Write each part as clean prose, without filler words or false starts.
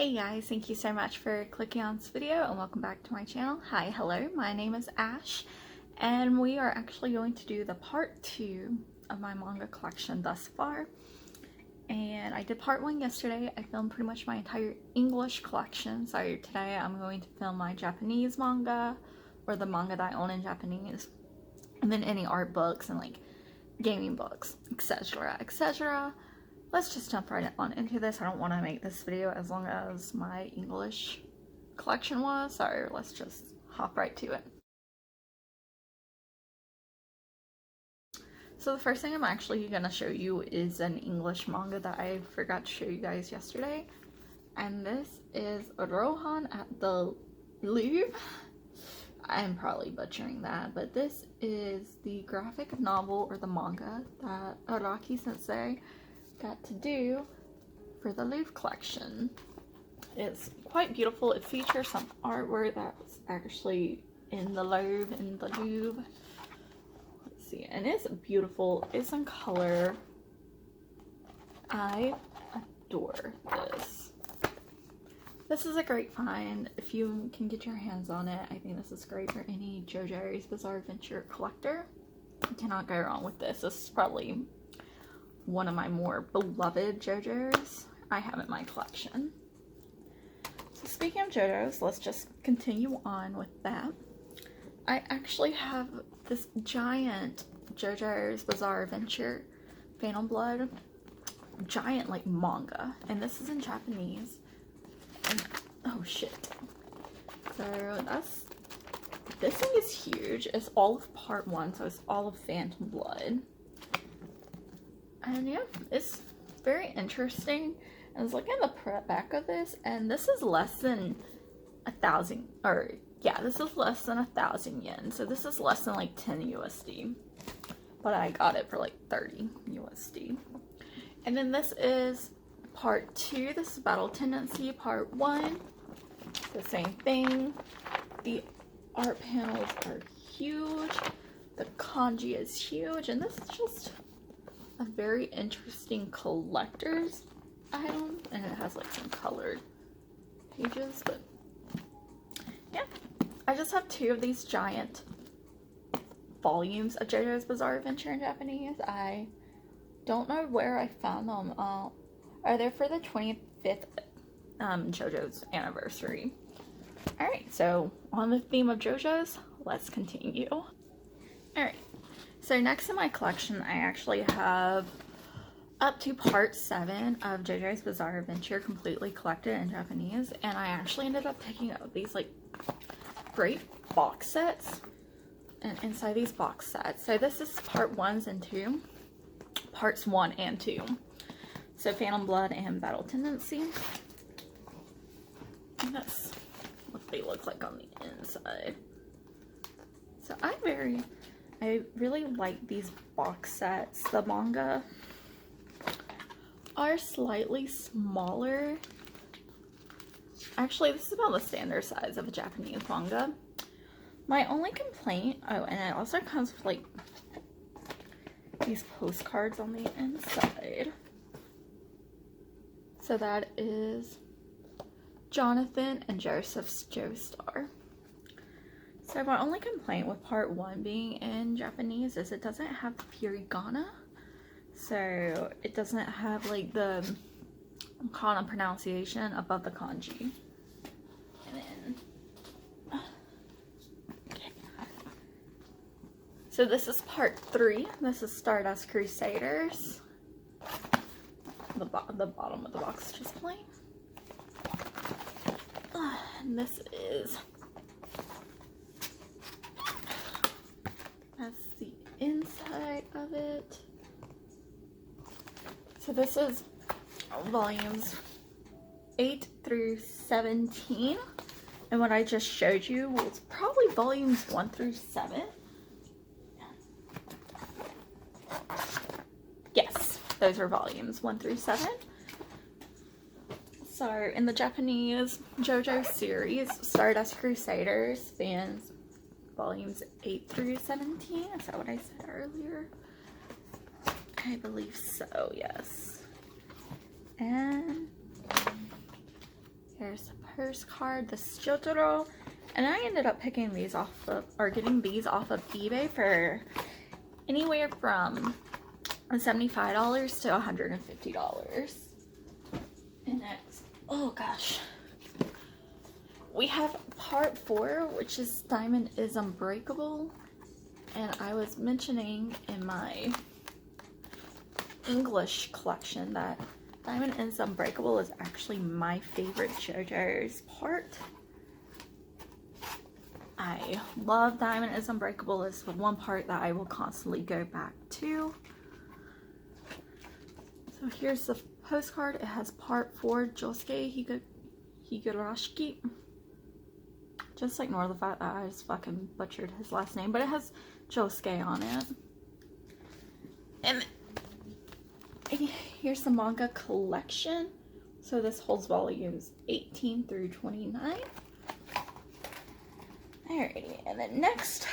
Hey guys, thank you so much for clicking on this video and welcome back to my channel. Hi, hello, my name is Ash and we are actually going to do the part 2 of my manga collection thus far. And I did part 1 yesterday. I filmed pretty much my entire English collection, so today I'm going to film my Japanese manga, or the manga that I own in Japanese, and then any art books and like gaming books, etc, etc. Let's just jump right on into this. I don't want to make this video as long as my English collection was, so let's just hop right to it. So the first thing I'm actually going to show you is an English manga that I forgot to show you guys yesterday. And this is Rohan at the Louvre. I'm probably butchering that, but this is the graphic novel or the manga that Araki sensei got to do for the Louvre collection. It's quite beautiful. It features some artwork that's actually in the Louvre, Let's see, and it's beautiful. It's in color. I adore this. This is a great find. If you can get your hands on it, I think this is great for any JoJo's Bizarre Adventure collector. You cannot go wrong with this. This is probably one of my more beloved JoJo's I have in my collection. So speaking of JoJo's, let's just continue on with that. I actually have this giant JoJo's Bizarre Adventure Phantom Blood giant like manga, and this is in Japanese. And oh shit. So this thing is huge. It's all of part 1, so it's all of Phantom Blood. And yeah, it's very interesting. I was looking at the back of this, and this is less than 1,000, or yeah, this is less than 1,000 yen. So this is less than like 10 USD. But I got it for like 30 USD. And then this is part 2. This is Battle Tendency part 1. The same thing. The art panels are huge. The kanji is huge, and this is just a very interesting collector's item, and it has like some colored pages. But yeah, I just have 2 of these giant volumes of JoJo's Bizarre Adventure in Japanese. I don't know where I found them. Are they for the 25th JoJo's anniversary? Alright, so on the theme of JoJo's, let's continue. Alright. So next in my collection, I actually have up to part 7 of JoJo's Bizarre Adventure completely collected in Japanese, and I actually ended up picking up these like great box sets, and inside these box sets, so this is part 1 and 2, parts 1 and 2, so Phantom Blood and Battle Tendency, and that's what they look like on the inside. So I really like these box sets. The manga are slightly smaller. Actually, this is about the standard size of a Japanese manga. My only complaint, oh, and it also comes with like these postcards on the inside. So that is Jonathan and Joseph's Joestar. So my only complaint with part 1 being in Japanese is it doesn't have the hiragana. So it doesn't have like the kana pronunciation above the kanji. And then, okay. So this is part 3. This is Stardust Crusaders. The bottom of the box is just plain. And this is, that's the inside of it. So this is volumes 8 through 17, and what I just showed you was probably volumes 1 through 7. Yes, those are volumes 1 through 7. So in the Japanese JoJo series, Stardust Crusaders spans volumes 8 through 17. Is that what I said earlier? I believe so, yes. And postcard, the Jotaro, and I ended up picking these off of, or getting these off of eBay for anywhere from $75 to $150. And next, oh gosh, we have part 4, which is Diamond is Unbreakable. And I was mentioning in my English collection that Diamond is Unbreakable is actually my favorite JoJo's part. I love Diamond is Unbreakable. It's the one part that I will constantly go back to. So here's the postcard. It has part 4, Josuke Higurashi. Just ignore the fact that I just fucking butchered his last name, but it has Josuke on it. And here's the Manga Collection. So this holds volumes 18 through 29. Alrighty, and then next,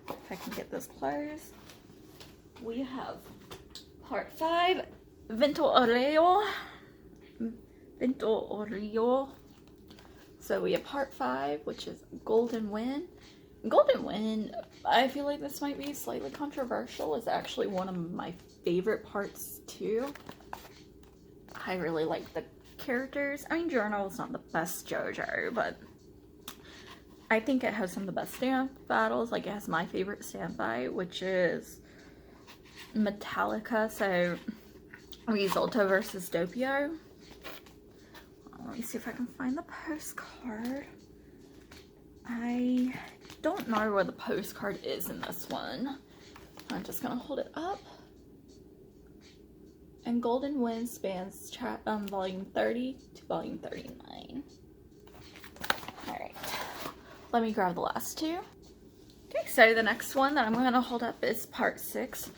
if I can get this closed, we have part 5, Vento Oreo. So we have part 5, which is Golden Wind. Golden Wind, I feel like this might be slightly controversial. It's actually one of my favorite parts too. I really like the characters. I mean, Journal is not the best JoJo, but I think it has some of the best stand battles. Like, it has my favorite standby, which is Metallica. So Risotto versus Doppio. Let me see if I can find the postcard. I don't know where the postcard is in this one. I'm just gonna hold it up. And Golden Wind spans volume 30 to volume 39. Alright, let me grab the last two. Okay, so the next one that I'm gonna hold up is part 6.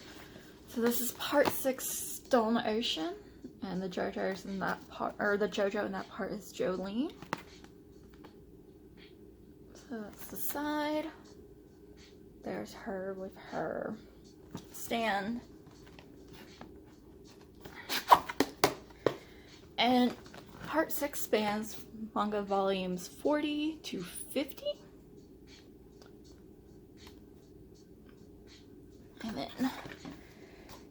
So this is part 6, Stone Ocean. And the JoJo's in that part, or the JoJo in that part is Jolene. So that's the side. There's her with her stand. And part 6 spans manga volumes 40 to 50. And then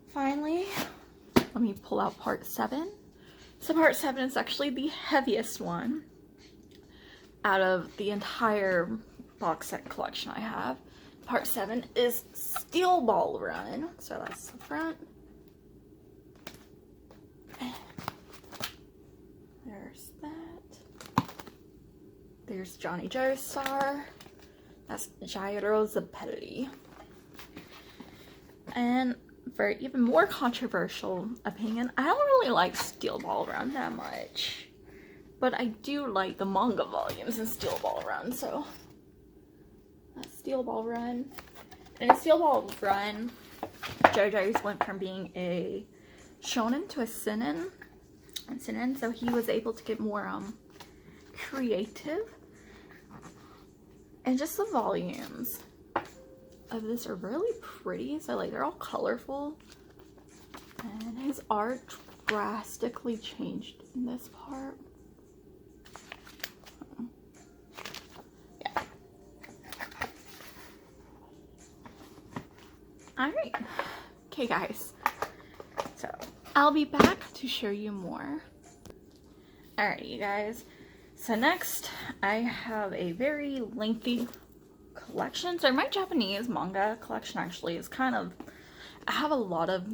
finally, let me pull out part 7. So part 7 is actually the heaviest one out of the entire box set collection I have. Part 7 is Steel Ball Run. So that's the front. There's that. There's Johnny Joestar. That's Jairo Zapetti. And for even more controversial opinion, I don't really like Steel Ball Run that much. But I do like the manga volumes in Steel Ball Run, so that's Steel Ball Run. And in Steel Ball Run, JoJo's went from being a shonen to a seinen. So he was able to get more creative. And just the volumes of this are really pretty. So like, they're all colorful. And his art drastically changed in this part. Yeah. Alright. Okay guys. So I'll be back to show you more. Alright you guys. So next I have a very lengthy collection. So my Japanese manga collection actually is kind of, I have a lot of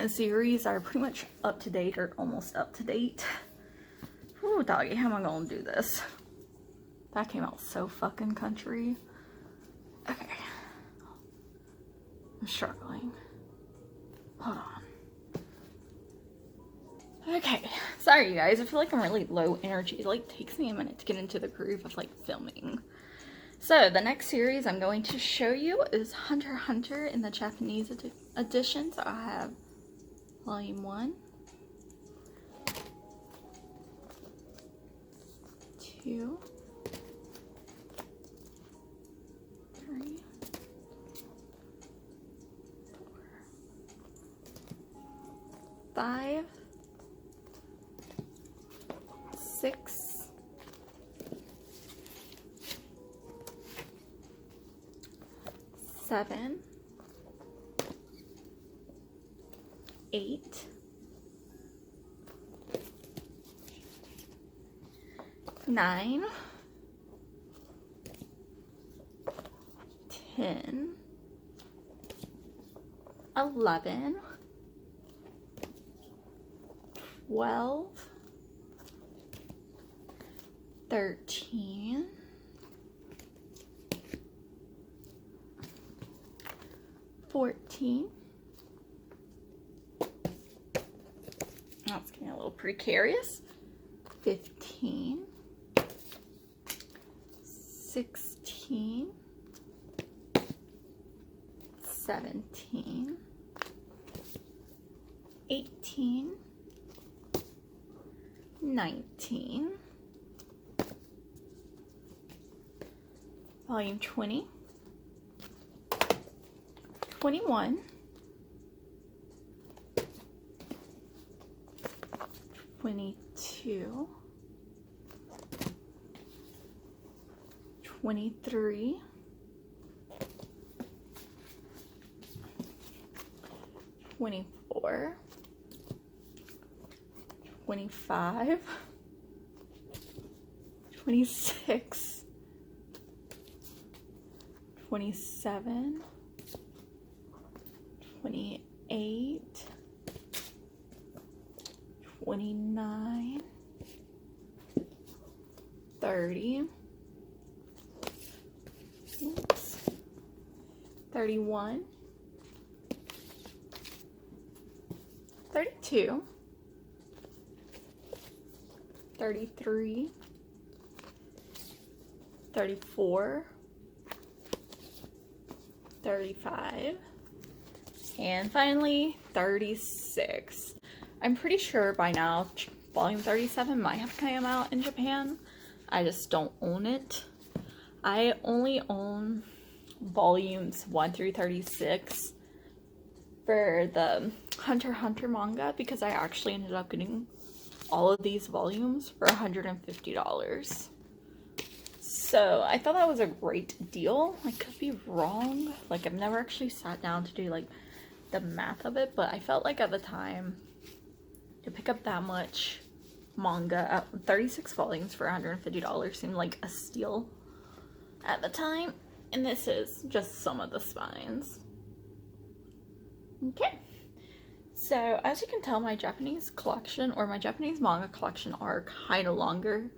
series that are pretty much up to date or almost up to date. Ooh, doggy, how am I gonna do this? That came out so fucking country. Okay. I'm struggling. Hold on. Okay, sorry you guys, I feel like I'm really low energy. It like takes me a minute to get into the groove of like filming. So the next series I'm going to show you is Hunter x Hunter in the Japanese edition. So I have volume 1, 2, 3, 4, 5, 6, 7, 8, 9, 10, 11, 12, 13, 14. Now it's getting a little precarious. 15, 16, 17, 18, 19, volume 20, 21, 22, 23, 24, 25, 26, 27, 28, 29, 30, oops, 31, 32, 33, 34, 35, and finally 36. I'm pretty sure by now volume 37 might have come out in Japan. I just don't own it. I only own volumes 1 through 36 for the Hunter x Hunter manga because I actually ended up getting all of these volumes for $150. So I thought that was a great deal. I could be wrong. Like, I've never actually sat down to do like the math of it, but I felt like at the time to pick up that much manga, 36 volumes for $150 seemed like a steal at the time. And this is just some of the spines. Okay, so as you can tell, my Japanese collection or my Japanese manga collection are kind of longer.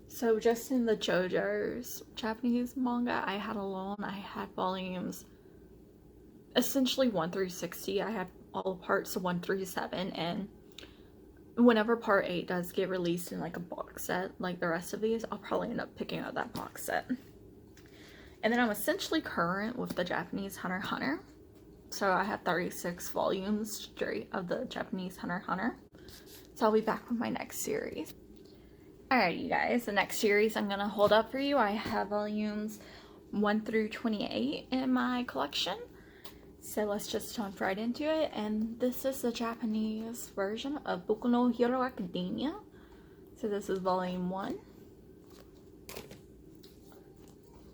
So just in the JoJo's Japanese manga I had alone, I had volumes essentially 1 through 60. I had all parts 1 through 7, and whenever part 8 does get released in like a box set like the rest of these, I'll probably end up picking up that box set. And then I'm essentially current with the Japanese Hunter x Hunter. So I had 36 volumes straight of the Japanese Hunter x Hunter. So I'll be back with my next series. Alright, you guys, the next series I'm going to hold up for you. I have volumes 1 through 28 in my collection. So let's just jump right into it. And this is the Japanese version of Boku no Hero Academia. So this is volume 1.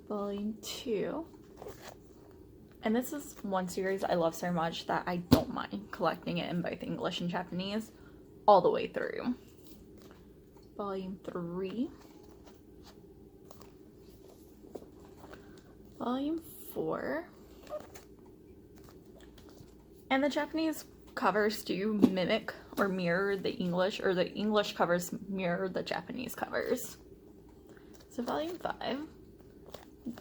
Volume 2. And this is one series I love so much that I don't mind collecting it in both English and Japanese all the way through. Volume 3. Volume 4. And the Japanese covers do mimic or mirror the English, or the English covers mirror the Japanese covers. So volume 5.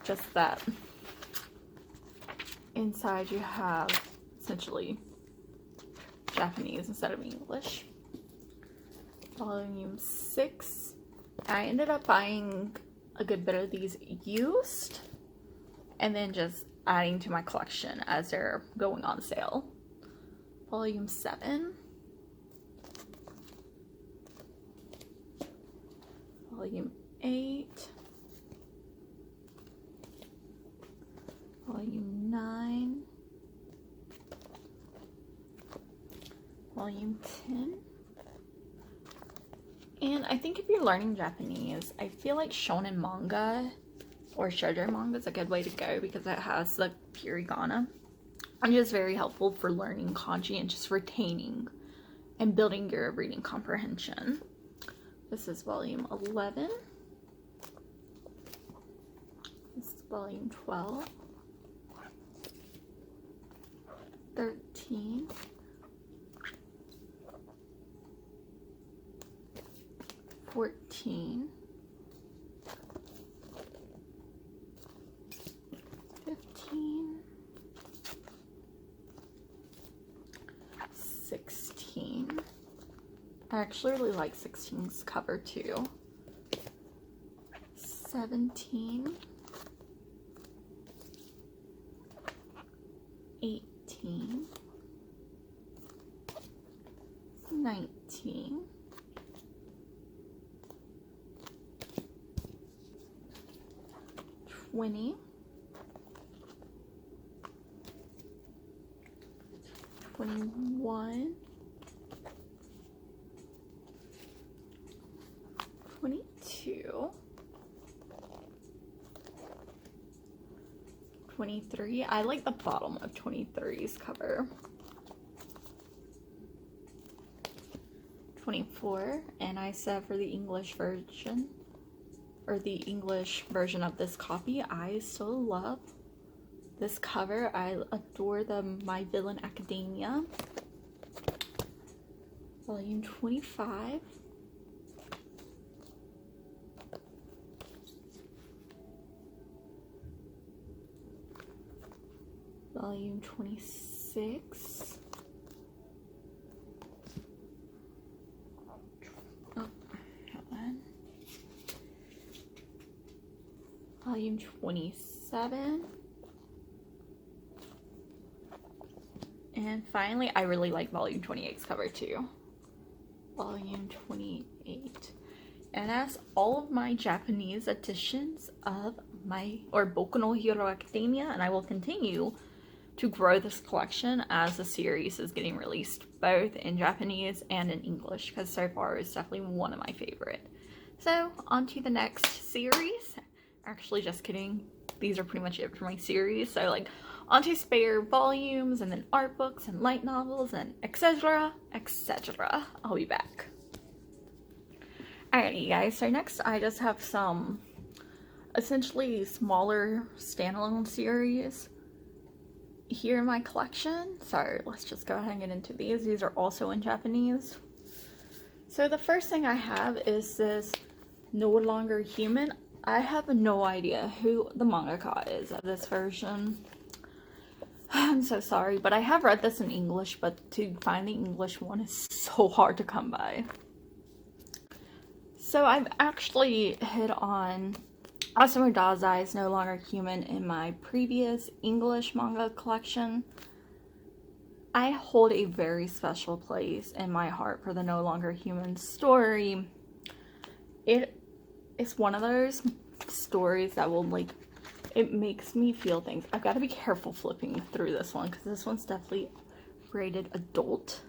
Just that. Inside you have essentially Japanese instead of English. Volume 6. I ended up buying a good bit of these used and then just adding to my collection as they're going on sale. Volume 7. Volume 8. Volume 9. Volume 10. And I think if you're learning Japanese, I feel like shonen manga or shoujo manga is a good way to go because it has the hiragana. And just very helpful for learning kanji and just retaining and building your reading comprehension. This is volume 11. This is volume 12. 13. 14. 15. 16. I actually really like 16's cover too. 17. 18. 19. 20. 21. 22. 23. I like the bottom of 23's cover. 24. And I said for the English version, or the English version of this copy, I still love this cover. I adore the My Villain Academia. Volume 25. Volume 26. Oh, hold on. Volume 27. And finally, I really like volume 28's cover too. Volume 28. And that's all of my Japanese editions of Boku no Hero Academia, and I will continue to grow this collection as the series is getting released both in Japanese and in English, because so far it's definitely one of my favorite. So on to the next series. Actually, just kidding, these are pretty much it for my series. So like onto spare volumes and then art books and light novels and etc, etc. I'll be back. Alrighty guys, so next I just have some essentially smaller standalone series here in my collection. So let's just go ahead and get into these. These are also in Japanese. So the first thing I have is this No Longer Human. I have no idea who the mangaka is of this version. I'm so sorry, but I have read this in English, but to find the English one is so hard to come by. So I've actually hit on Osamu Dazai's No Longer Human in my previous English manga collection. I hold a very special place in my heart for the No Longer Human story. It is one of those stories that will it makes me feel things. I've got to be careful flipping through this one because this one's definitely rated adult.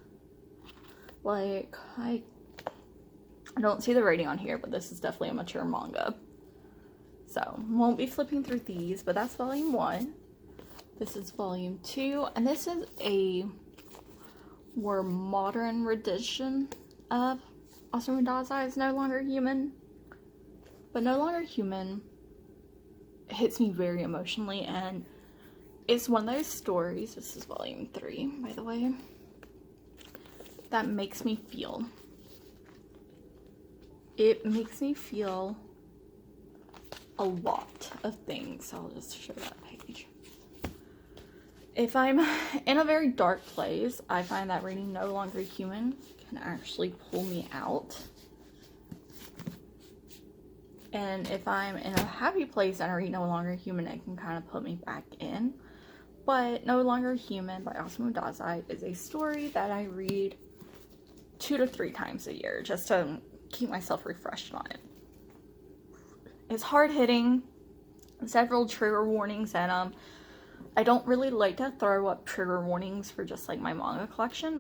Like, I don't see the rating on here, but this is definitely a mature manga. So, won't be flipping through these, but that's volume 1. This is volume 2, and this is a more modern rendition of Osamu Dazai's No Longer Human. But No Longer Human hits me very emotionally, and it's one of those stories, this is volume 3, by the way, that makes me feel. It makes me feel a lot of things. I'll just show that page. If I'm in a very dark place, I find that reading No Longer Human can actually pull me out. And if I'm in a happy place and I read No Longer Human, it can kind of put me back in. But No Longer Human by Osamu Dazai is a story that I read 2 to 3 times a year just to keep myself refreshed on it. It's hard-hitting, several trigger warnings, and I don't really like to throw up trigger warnings for just like my manga collection.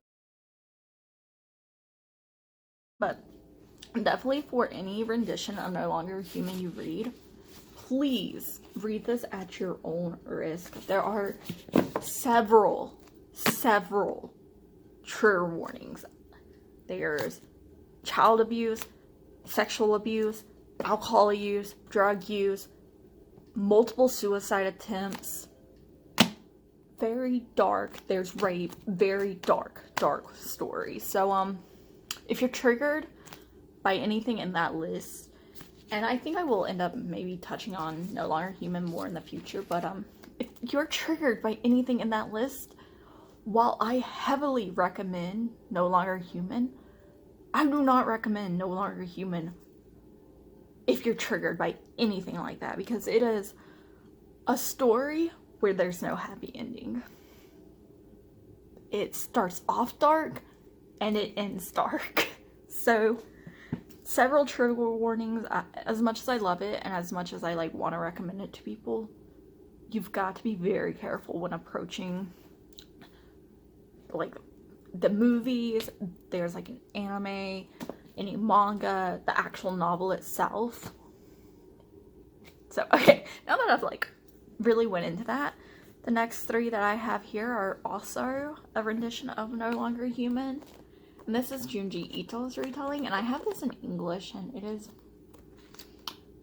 But definitely for any rendition of No Longer Human you read, please read this at your own risk. There are several trigger warnings. There's child abuse, sexual abuse, alcohol use, drug use, multiple suicide attempts, very dark. There's rape, very dark story. So if you're triggered by anything in that list, and I think I will end up maybe touching on No Longer Human more in the future, but if you're triggered by anything in that list, while I heavily recommend No Longer Human, I do not recommend No Longer Human if you're triggered by anything like that, because it is a story where there's no happy ending. It starts off dark and it ends dark. So several trigger warnings. As much as I love it and as much as I like want to recommend it to people, you've got to be very careful when approaching like the movies. There's like an anime, any manga, the actual novel itself. So okay, now that I've like really went into that, the next three that I have here are also a rendition of No Longer Human. And this is Junji Ito's retelling, and I have this in English, and it is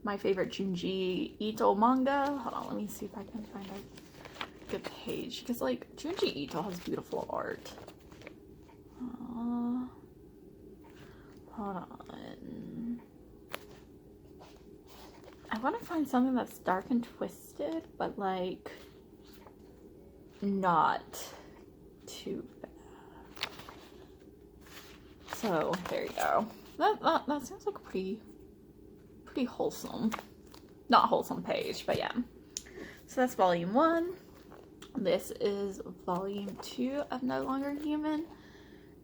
my favorite Junji Ito manga. Hold on, let me see if I can find a good page, because like Junji Ito has beautiful art. Hold on. I want to find something that's dark and twisted, but like not too bad. So there you go. That seems like a pretty wholesome, not wholesome page, but yeah. So that's volume 1. This is volume 2 of No Longer Human.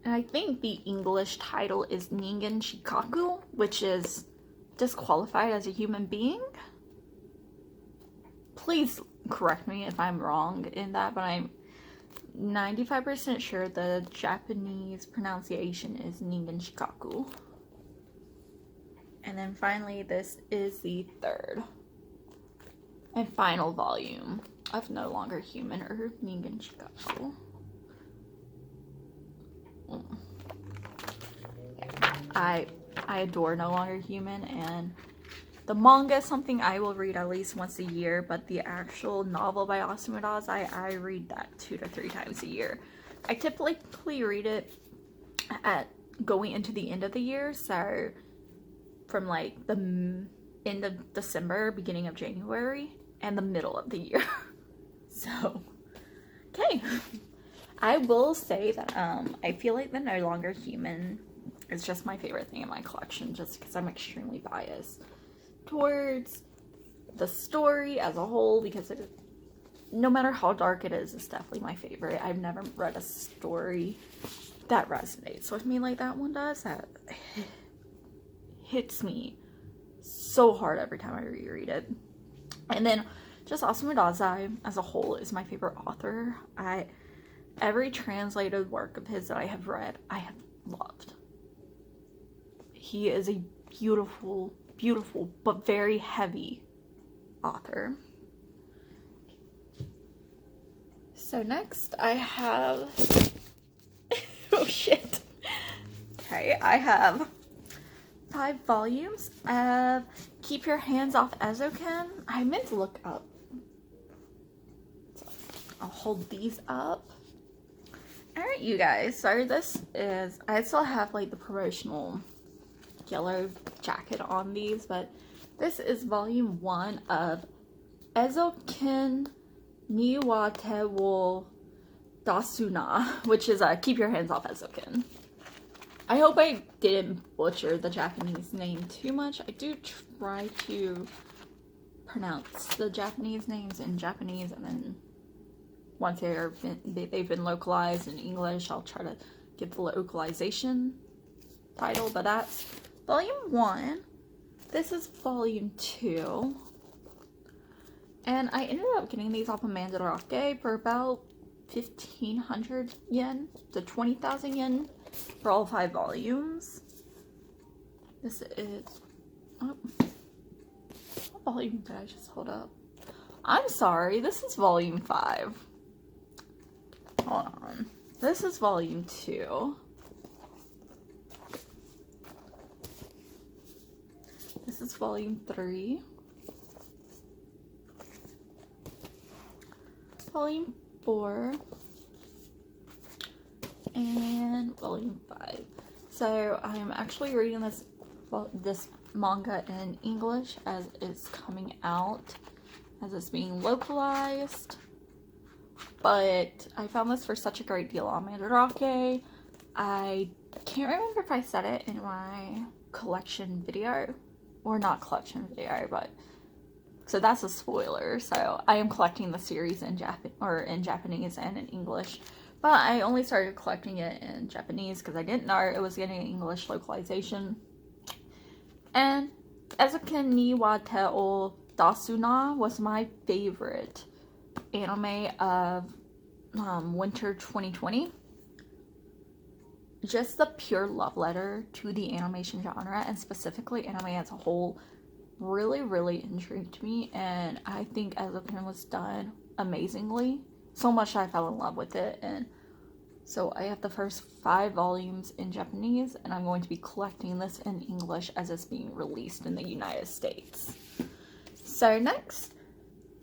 And I think the English title is Ningen Shikaku, which is disqualified as a human being. Please correct me if I'm wrong in that, but I'm 95% sure the Japanese pronunciation is Ningen Shikaku. And then finally, this is the 3rd and final volume of No Longer Human, or Ningen Shikaku. I adore No Longer Human, and the manga is something I will read at least once a year, but the actual novel by Osamu Dazai, I read that 2 to 3 times a year. I typically read it at going into the end of the year, so from like the end of December, beginning of January, and the middle of the year. So, okay. I will say that I feel like the No Longer Human is just my favorite thing in my collection, just because I'm extremely biased towards the story as a whole, because no matter how dark it is, it's definitely my favorite. I've never read a story that resonates with me like that one does, that hits me so hard every time I reread it. And then just Osamu Dazai as a whole is my favorite author. Every translated work of his that I have read, I have loved. He is a beautiful, but very heavy author. So next I have, oh shit. Okay, I have 5 volumes of Keep Your Hands Off Ezoken. I meant to look up. So I'll hold these up. Alright, you guys, so this is, I still have like the promotional yellow jacket on these, but this is volume 1 of Ezoken Niwate wo Dasuna, which is Keep Your Hands Off Ezoken. I hope I didn't butcher the Japanese name too much. I do try to pronounce the Japanese names in Japanese, and then once they've been localized in English, I'll try to give the localization title, but that's volume 1. This is volume 2. And I ended up getting these off of Mandarake for about 1,500 yen to 20,000 yen for all 5 volumes. This is, oh What volume did I just hold up? I'm sorry, this is volume 5. Hold on. This is volume 2. This is volume 3. Volume 4. And volume 5. So I'm actually reading this manga in English as it's coming out, as it's being localized. But I found this for such a great deal on Mandarake. I can't remember if I said it in my collection video, or not collection video, but so that's a spoiler. So I am collecting the series in Japanese and in English, but I only started collecting it in Japanese because I didn't know it was getting an English localization. And Ezuken ni wa te o Dasuna was my favorite anime of winter 2020. Just the pure love letter to the animation genre, and specifically anime as a whole, really, really intrigued me, and I think Ezuken was done amazingly. So much I fell in love with it, and so I have the first 5 volumes in Japanese, and I'm going to be collecting this in English as it's being released in the United States. So next,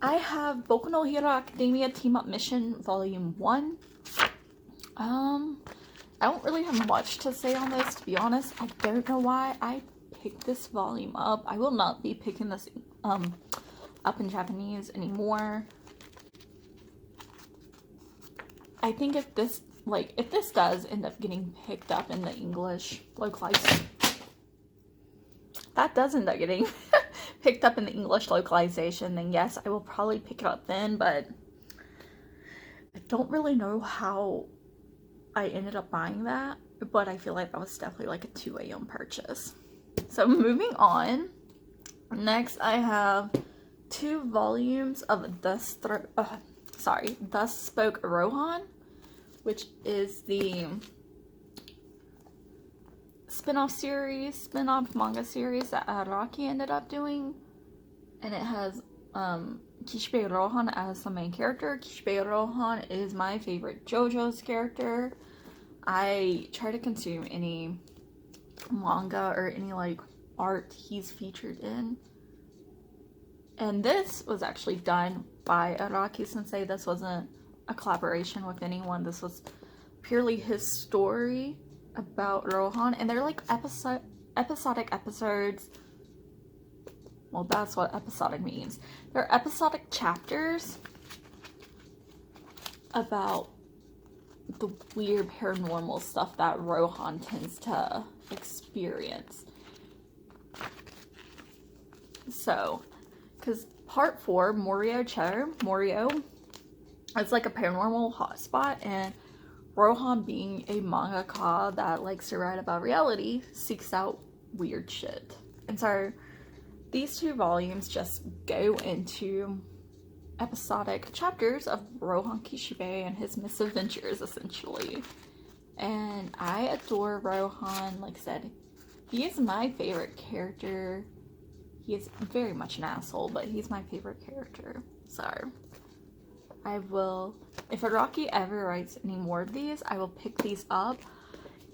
I have Boku no Hero Academia Team Up Mission Volume 1. I don't really have much to say on this, to be honest. I don't know why I picked this volume up. I will not be picking this up in Japanese anymore. I think if this does end up getting picked up in the English localized, that does end up getting picked up in the English localization, then yes, I will probably pick it up then, but I don't really know how I ended up buying that, but I feel like that was definitely like a 2 a.m. purchase. So moving on, next I have 2 volumes of Thus Spoke Rohan, which is the spin-off manga series that Araki ended up doing, and it has Kishibe Rohan as the main character. Kishibe Rohan is my favorite JoJo's character. I try to consume any manga or any like art he's featured in, and this was actually done by Araki Sensei. This wasn't a collaboration with anyone. This was purely his story about Rohan, and they're like episodic episodes. Well, that's what episodic means. They're episodic chapters about the weird paranormal stuff that Rohan tends to experience. So, because part 4, Morio, it's like a paranormal hotspot, and Rohan, being a mangaka that likes to write about reality, seeks out weird shit. And so these 2 volumes just go into episodic chapters of Rohan Kishibe and his misadventures, essentially. And I adore Rohan. Like I said, he is my favorite character. He is very much an asshole, but he's my favorite character. So I will, if Araki ever writes any more of these, I will pick these up.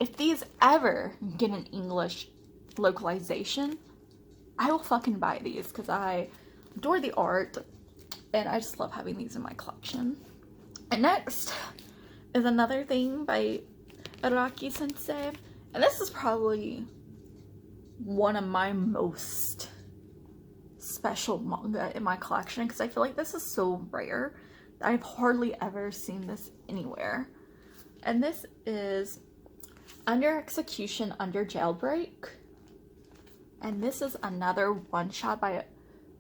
If these ever get an English localization, I will fucking buy these because I adore the art and I just love having these in my collection. And next is another thing by Araki Sensei, and this is probably one of my most special manga in my collection because I feel like this is so rare. I've hardly ever seen this anywhere. And this is Under Execution, Under Jailbreak. And this is another one-shot by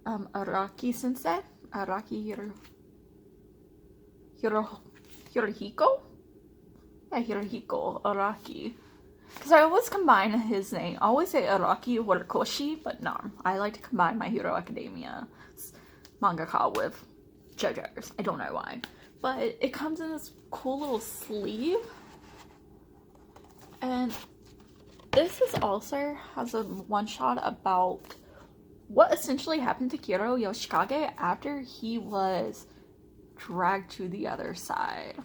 Araki Sensei. Araki Hirohiko? Yeah, Hirohiko Araki. Because I always combine his name. I always say Araki Horikoshi, but no. I like to combine My Hero Academia mangaka with JoJo's. I don't know why. But it comes in this cool little sleeve. And this is also has a one-shot about what essentially happened to Kiro Yoshikage after he was dragged to the other side.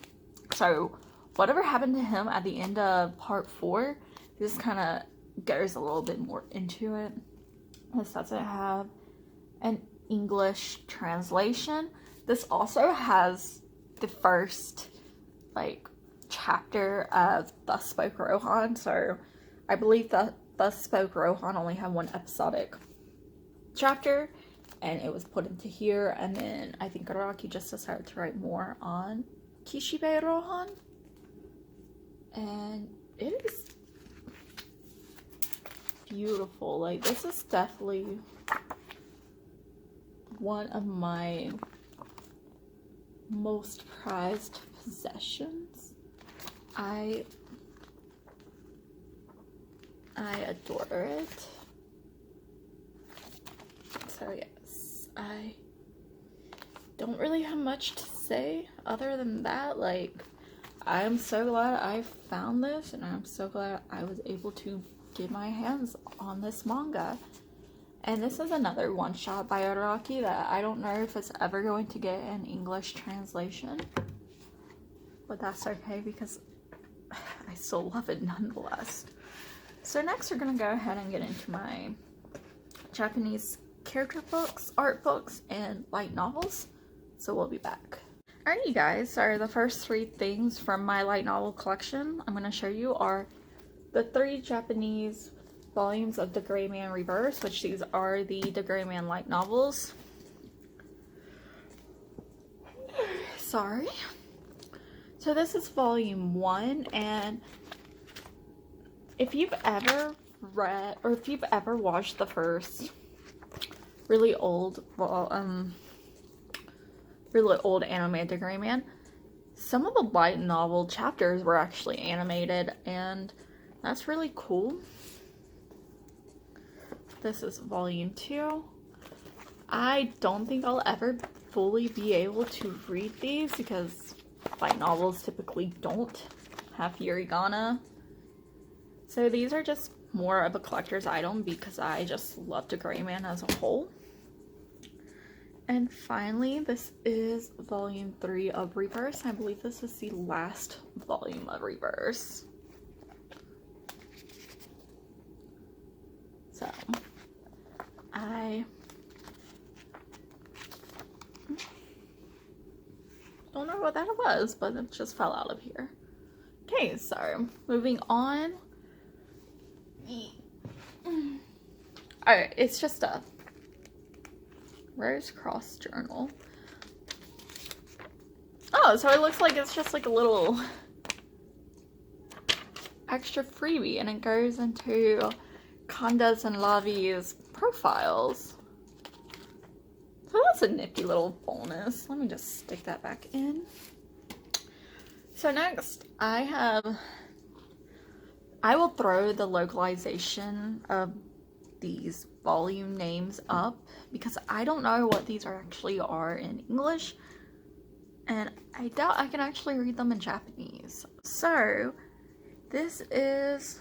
So whatever happened to him at the end of part 4, this kind of goes a little bit more into it. This doesn't have an English translation. This also has the first like chapter of Thus Spoke Rohan. So I believe that Thus Spoke Rohan only had one episodic chapter, and it was put into here, and then I think Araki just decided to write more on Kishibe Rohan, and it is beautiful. Like, this is definitely one of my most prized possessions. I adore it. So yes, I don't really have much to say other than that. Like, I am so glad I found this, and I'm so glad I was able to get my hands on this manga. And this is another one-shot by Araki that I don't know if it's ever going to get an English translation. But that's okay, because I still love it nonetheless. So next we're going to go ahead and get into my Japanese character books, art books, and light novels. So we'll be back. Alright, you guys, so the first 3 things from my light novel collection I'm going to show you are the 3 Japanese volumes of The Gray Man Reverse, which these are the Gray Man light novels. Sorry. So this is volume 1, and if you've ever read, or if you've ever watched the first really old anime The Gray Man, some of the light novel chapters were actually animated, and that's really cool. This is volume 2. I don't think I'll ever fully be able to read these because light novels typically don't have hiragana. So these are just more of a collector's item because I just love The Gray Man as a whole. And finally, this is volume 3 of Reverse. I believe this is the last volume of Reverse. So, I don't know what that was, but it just fell out of here. Okay, so moving on. Alright, it's just a Rose Cross journal. Oh, so it looks like it's just like a little extra freebie, and it goes into Kanda's and Lavi's profiles. So that's a nifty little bonus. Let me just stick that back in. So next, I will throw the localization of these volume names up because I don't know what these actually are in English, and I doubt I can actually read them in Japanese. So this is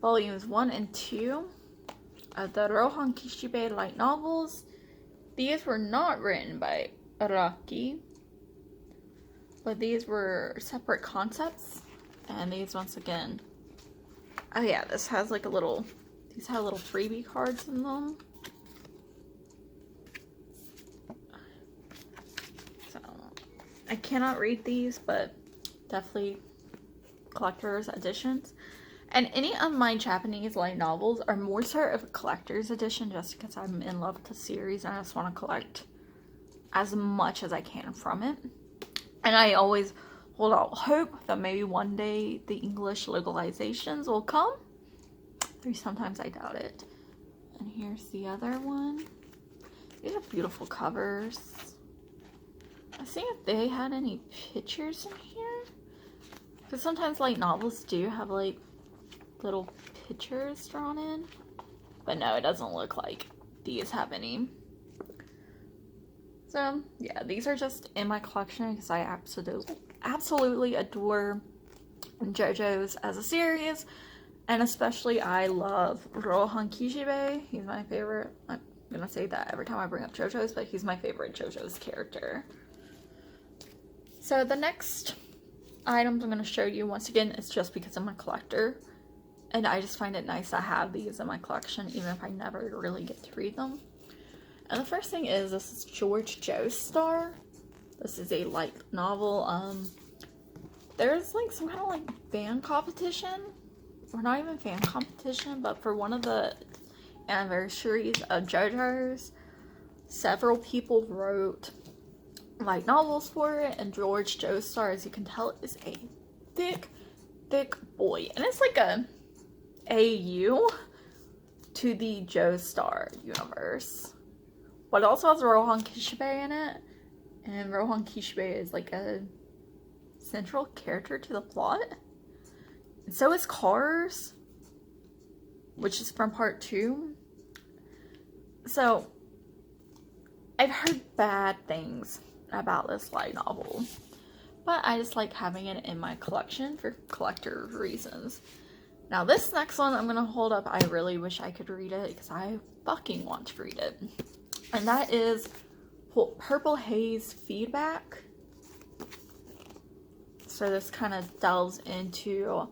volumes 1 and 2 of the Rohan Kishibe light novels. These were not written by Araki, but these were separate concepts. And these, once again, oh yeah, this has like a little, these have little freebie cards in them. So, I cannot read these, but definitely collector's editions. And any of my Japanese light novels are more so of a collector's edition just because I'm in love with the series and I just want to collect as much as I can from it. And I always hold out hope that maybe one day the English localizations will come. Though sometimes I doubt it. And here's the other one. These are beautiful covers. Let's see if they had any pictures in here. Because sometimes light novels do have like little pictures drawn in. But no, it doesn't look like these have any. So yeah, these are just in my collection because I absolutely adore JoJo's as a series, And especially I love Rohan Kishibe. He's my favorite. I'm gonna say that every time I bring up JoJo's, but he's my favorite JoJo's character. So the next items I'm gonna show you, once again, is just because I'm a collector. And I just find it nice to have these in my collection, even if I never really get to read them. And the first thing is, this is George Joestar. This is a light novel. There's like some kind of like fan competition, or not even fan competition, but for one of the anniversaries of JoJo's, several people wrote light novels for it, and George Joestar, as you can tell, is a thick boy. And it's like a AU to the Joestar universe. But it also has Rohan Kishibe in it, and Rohan Kishibe is like a central character to the plot. And so is Cars, which is from part 2. So, I've heard bad things about this light novel, but I just like having it in my collection for collector reasons. Now this next one I'm gonna hold up. I really wish I could read it because I fucking want to read it. And that is Purple Haze Feedback. So this kind of delves into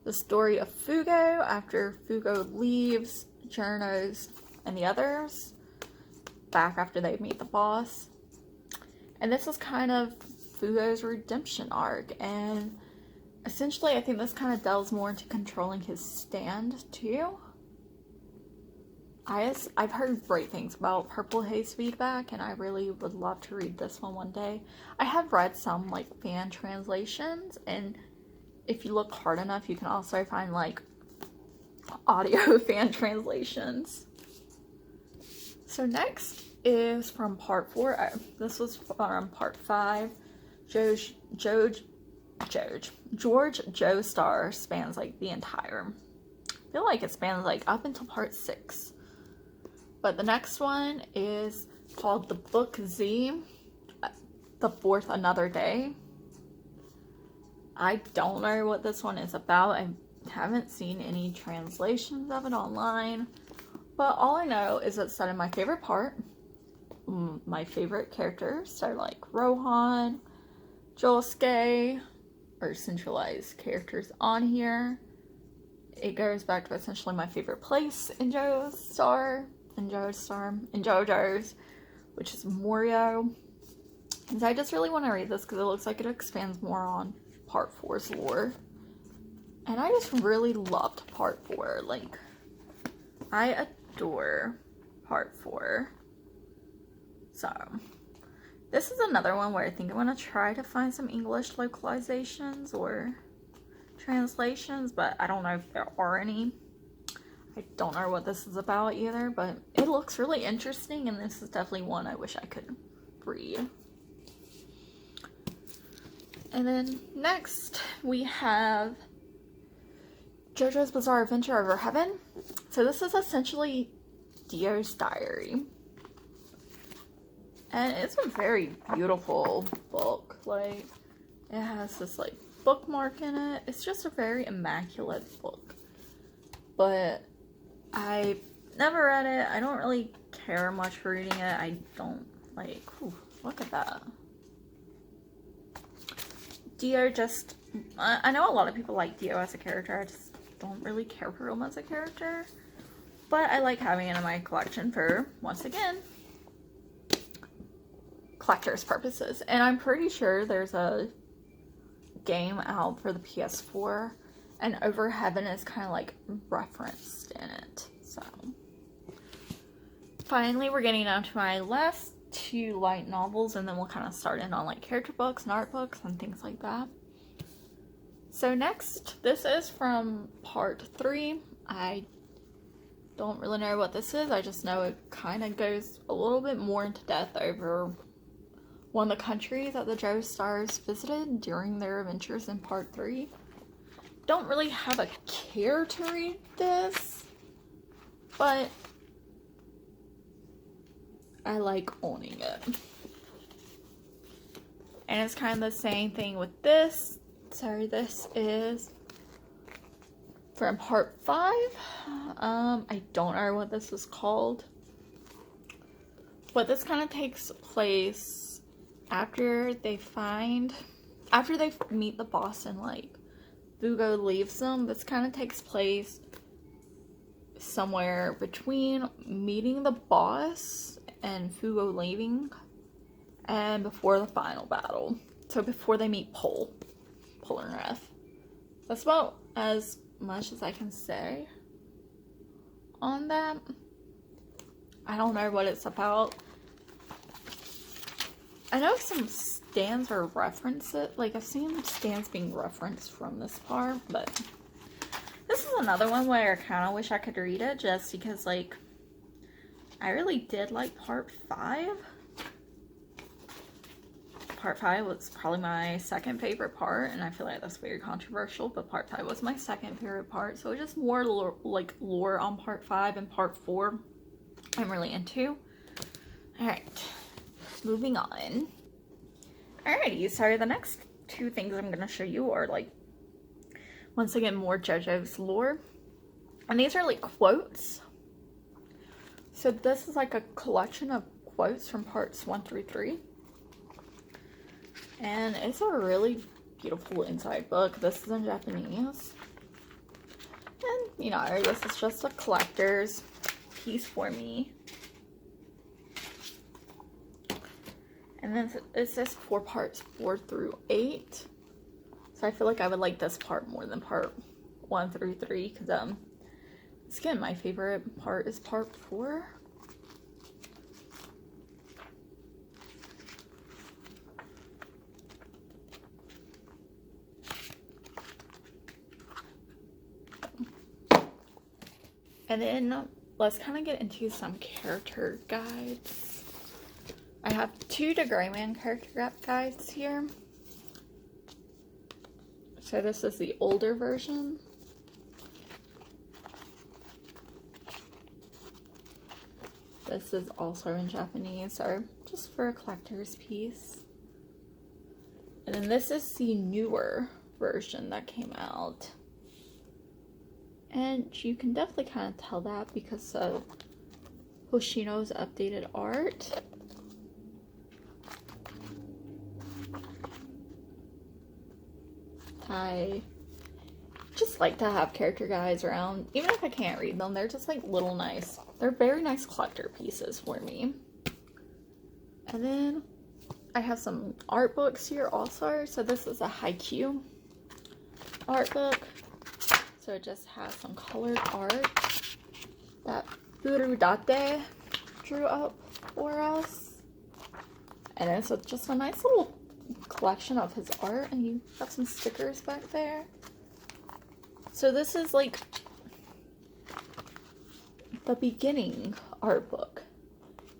the story of Fugo after Fugo leaves Journos and the others back after they meet the boss. And this is kind of Fugo's redemption arc, and essentially I think this kind of delves more into controlling his stand too. I've heard great things about Purple Haze Feedback, and I really would love to read this one day. I have read some like fan translations, and if you look hard enough you can also find like audio fan translations. So next is from part 4. This was from part 5. George Joestar spans like the entire. I feel like it spans like up until part 6. But the next one is called The Book Z, The Fourth Another Day. I don't know what this one is about. I haven't seen any translations of it online. But all I know is it's set in my favorite part. My favorite characters are like Rohan, Josuke, or centralized characters on here. It goes back to essentially my favorite place in JoJo's, which is Morio. And so I just really want to read this because it looks like it expands more on part 4's lore. And I just really loved part 4. Like, I adore part 4. So, this is another one where I think I'm going to try to find some English localizations or translations, but I don't know if there are any. I don't know what this is about either, but it looks really interesting, and this is definitely one I wish I could read. And then next we have JoJo's Bizarre Adventure Over Heaven. So this is essentially Dio's diary. And it's a very beautiful book. Like, it has this like bookmark in it. It's just a very immaculate book. But I never read it. I don't really care much for reading it. I don't like, look at that. Dio just, I know a lot of people like Dio as a character. I just don't really care for him as a character. But I like having it in my collection for, once again, collector's purposes. And I'm pretty sure there's a game out for the PS4, and Over Heaven is kind of like referenced in it. So finally we're getting down to my last 2 light novels, and then we'll kind of start in on like character books and art books and things like that. So next, this is from part 3. I don't really know what this is. I just know it kind of goes a little bit more into depth over one of the countries that the Joestars visited during their adventures in part 3. Don't really have a care to read this, but I like owning it. And it's kind of the same thing with this. So this is from part 5. I don't know what this is called, but this kind of takes place after they meet the boss and like Fugo leaves them. This kind of takes place somewhere between meeting the boss and Fugo leaving and before the final battle. So before they meet Polnareff. That's about as much as I can say on that. I don't know what it's about. I know some stands are referenced it. Like, I've seen stands being referenced from this part, but this is another one where I kind of wish I could read it just because, like, I really did like part 5. Part 5 was probably my second favorite part, and I feel like that's very controversial, but part 5 was my second favorite part, so just more lore on part 5, and part 4 I'm really into. Alright, moving on. Alrighty, so the next 2 things I'm going to show you are, like, once again, more JoJo's lore, and these are, like, quotes. So this is, like, a collection of quotes from parts 1 through 3. And it's a really beautiful inside book. This is in Japanese. And, you know, this is just a collector's piece for me. And then it says 4 parts 4 through 8. So I feel like I would like this part more than part 1 through 3. Because, again, my favorite part is part 4. And then let's kind of get into some character guides. I have 2 The Gray Man character guides here. So this is the older version. This is also in Japanese, so just for a collector's piece. And then this is the newer version that came out. And you can definitely kind of tell that because of Hoshino's updated art. I just like to have character guides around, even if I can't read them. They're just like little nice. They're very nice collector pieces for me. And then I have some art books here also. So this is a Haikyuu art book. So it just has some colored art that Burudate drew up for us. And it's just a nice little collection of his art, and you have some stickers back there. So this is like the beginning art book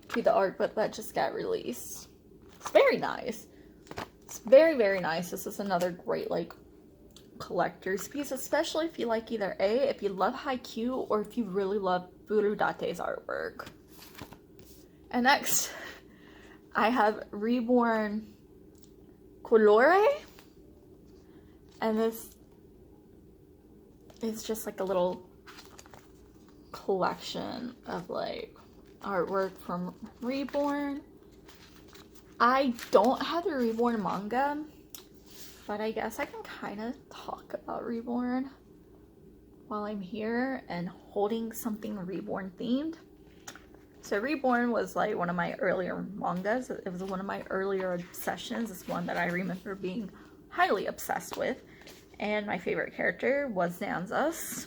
to the art book that just got released. It's very nice. It's very, very nice. This is another great, like, collector's piece, especially if you like either if you love Haikyuu or if you really love Burudate's artwork. And next, I have Reborn Colore, and this is just like a little collection of like artwork from Reborn. I don't have the Reborn manga, but I guess I can kind of talk about Reborn while I'm here and holding something Reborn themed. So Reborn was like one of my earlier mangas. It was one of my earlier obsessions. It's one that I remember being highly obsessed with. And my favorite character was Zanzas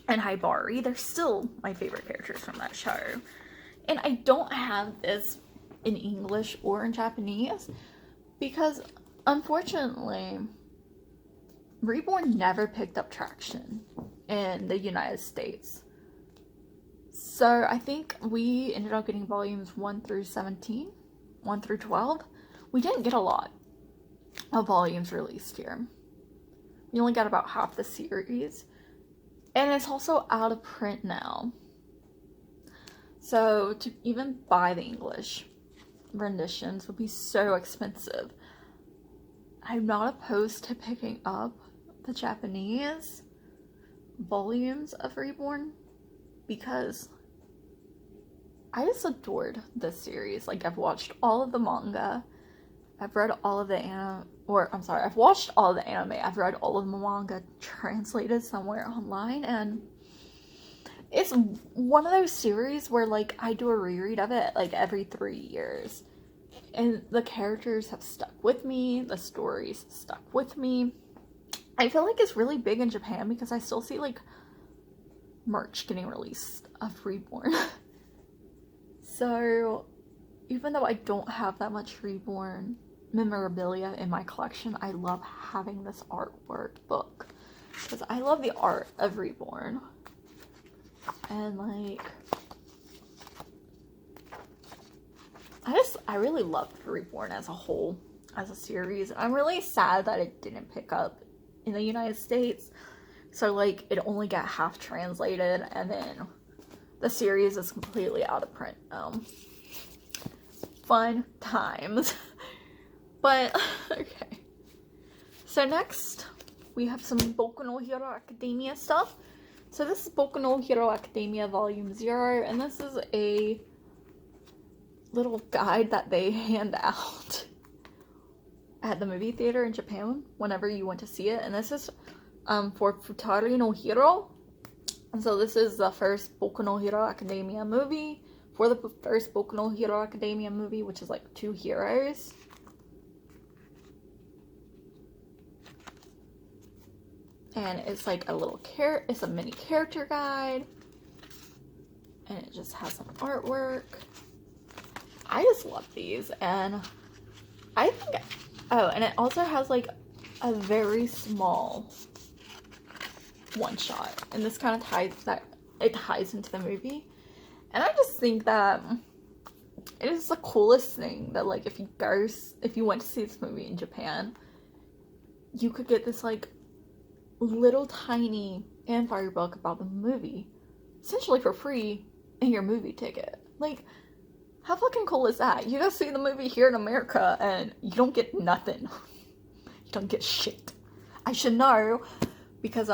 and Hibari. They're still my favorite characters from that show. And I don't have this in English or in Japanese because, unfortunately, Reborn never picked up traction in the United States. So I think we ended up getting volumes 1 through 17, 1 through 12. We didn't get a lot of volumes released here. We only got about half the series. And it's also out of print now. So to even buy the English renditions would be so expensive. I'm not opposed to picking up the Japanese, volumes of Reborn because I just adored this series. Like, I've watched all of the manga, I've read all of the I've watched all of the anime, I've read all of the manga translated somewhere online, and it's one of those series where, like, I do a reread of it, like, every 3 years. And the characters have stuck with me, the stories stuck with me. I feel like it's really big in Japan because I still see, like, merch getting released of Reborn. So, even though I don't have that much Reborn memorabilia in my collection, I love having this artwork book. Because I love the art of Reborn. And, like, I really loved Reborn as a whole, as a series. I'm really sad that it didn't pick up in the United States. So, like, it only got half translated, and then the series is completely out of print. Fun times. But, okay. So next, we have some Boku no Hero Academia stuff. So this is Boku no Hero Academia Volume 0, and this is a little guide that they hand out at the movie theater in Japan whenever you went to see it. And this is for Futari no Hero. And so this is the first Boku no Hero Academia movie. For the first Boku no Hero Academia movie, which is like 2 heroes. And it's like a little it's a mini character guide. And it just has some artwork. I just love these. And I think, oh, and it also has like a very small one shot. And this kind of ties into the movie. And I just think that it is the coolest thing that, like, if you went to see this movie in Japan, you could get this, like, little tiny fanfare book about the movie, essentially for free, in your movie ticket. Like, how fucking cool is that? You go see the movie here in America, and you don't get nothing. You don't get shit. I should know, because,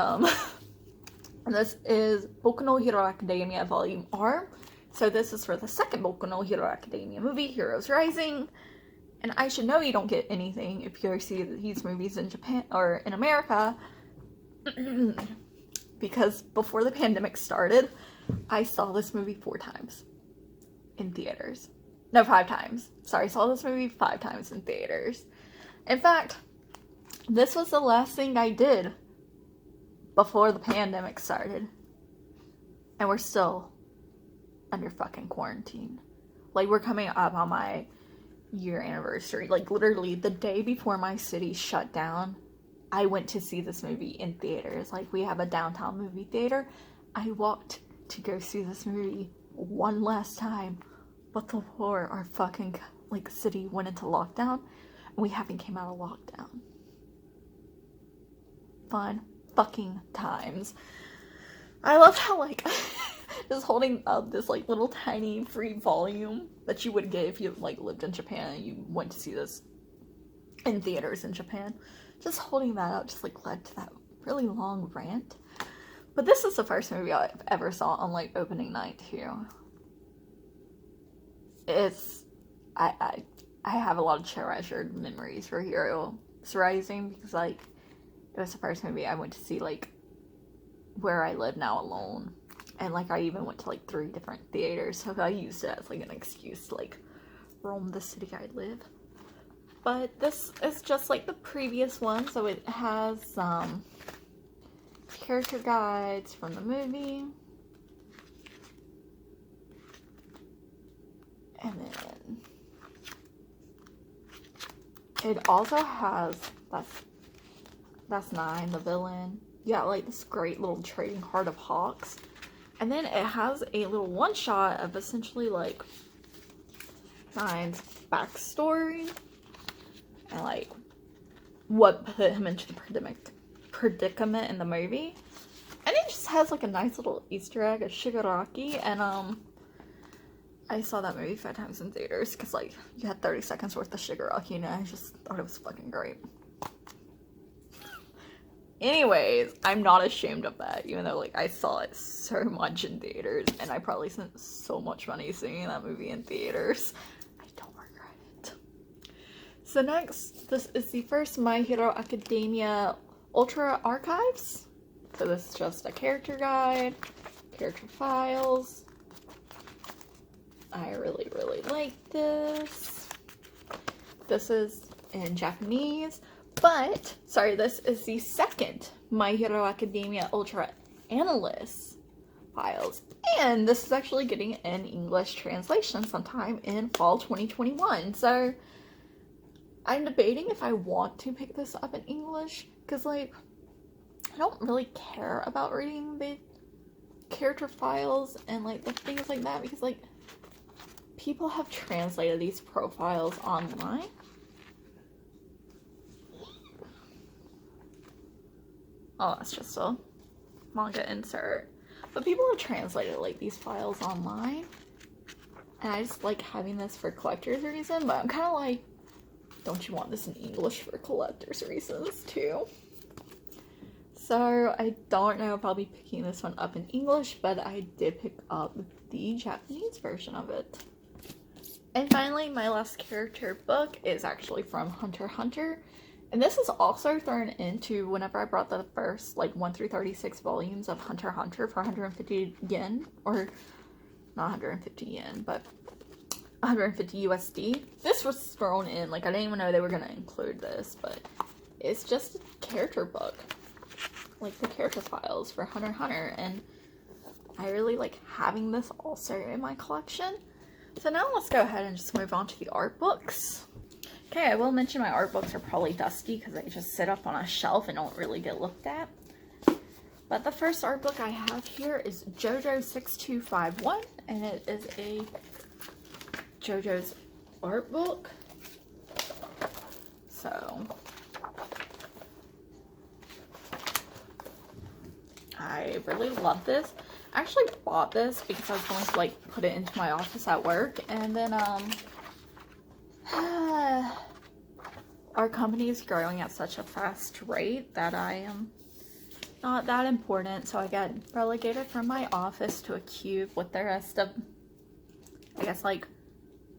this is Boku no Hero Academia Volume R. So this is for the second Boku no Hero Academia movie, Heroes Rising. And I should know you don't get anything if you see these movies in Japan, or in America. Because before the pandemic started, I saw this movie 4 times in theaters. No, 5 times. Sorry, I saw this movie 5 times in theaters. In fact, this was the last thing I did before the pandemic started. And we're still under fucking quarantine. Like, we're coming up on my year anniversary. Like, literally the day before my city shut down, I went to see this movie in theaters. Like, we have a downtown movie theater. I walked to go see this movie one last time, but before our fucking, like, city went into lockdown, and we haven't came out of lockdown. Fun fucking times. I love how, like, just holding up this, like, little tiny free volume that you would get if you, like, lived in Japan and you went to see this in theaters in Japan. Just holding that up just, like, led to that really long rant. But this is the first movie I've ever saw on, like, opening night, too. I have a lot of treasured memories for Heroes Rising, because, like, it was the first movie I went to see, like, where I live now alone. And, like, I even went to, like, 3 different theaters, so I used it as, like, an excuse to, like, roam the city I live. But this is just like the previous one, so it has some character guides from the movie. And then it also has, that's 9, the villain. Yeah, like this great little trading card of Hawks. And then it has a little one shot of essentially like 9's backstory. And, like, what put him into the predicament in the movie. And it just has, like, a nice little Easter egg of Shigaraki. And, I saw that movie 5 times in theaters. Because, like, you had 30 seconds worth of Shigaraki. And I just thought it was fucking great. Anyways, I'm not ashamed of that, even though like I saw it so much in theaters and I probably spent so much money seeing that movie in theaters. I don't regret it. So next, this is the first My Hero Academia Ultra Archives. So this is just a character guide, character files. I really, really like this. This is in Japanese. But, sorry, this is the second My Hero Academia Ultra Analyst files. And this is actually getting an English translation sometime in fall 2021. So, I'm debating if I want to pick this up in English. Because, like, I don't really care about reading the character files and, like, the things like that. Because, like, people have translated these profiles online. Oh, that's just a manga insert. But people have translated, like, these files online. And I just like having this for collector's reason. But I'm kind of like, don't you want this in English for collector's reasons, too? So, I don't know if I'll be picking this one up in English. But I did pick up the Japanese version of it. And finally, my last character book is actually from Hunter x Hunter. And this is also thrown into whenever I brought the first, like, 1 through 36 volumes of Hunter x Hunter for 150 yen. Or, not 150 yen, but 150 USD. This was thrown in. Like, I didn't even know they were going to include this. But it's just a character book. Like, the character files for Hunter x Hunter. And I really like having this also in my collection. So now let's go ahead and just move on to the art books. Okay, I will mention my art books are probably dusty because they just sit up on a shelf and don't really get looked at. But the first art book I have here is JoJo 6251, and it is a JoJo's art book. So, I really love this. I actually bought this because I was going to like put it into my office at work, and then our company is growing at such a fast rate that I am not that important, so I got relegated from my office to a cube with the rest of, I guess, like,